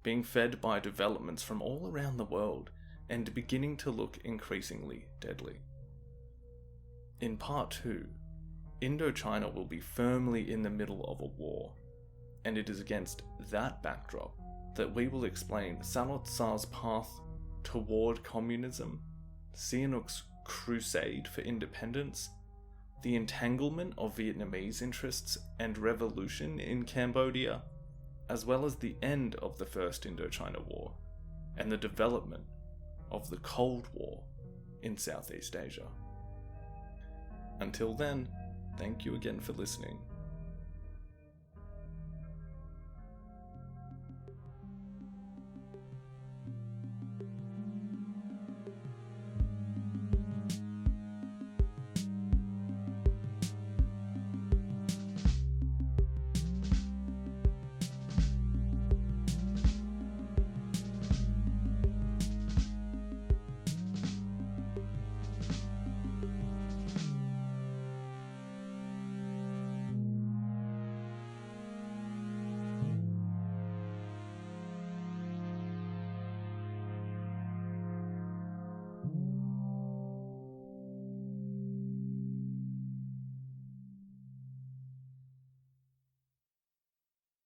being fed by developments from all around the world and beginning to look increasingly deadly. In part 2, Indochina will be firmly in the middle of a war, and it is against that backdrop that we will explain Saloth Sar's path toward communism, Sihanouk's crusade for independence, the entanglement of Vietnamese interests and revolution in Cambodia, as well as the end of the First Indochina War, and the development of the Cold War in Southeast Asia. Until then, thank you again for listening.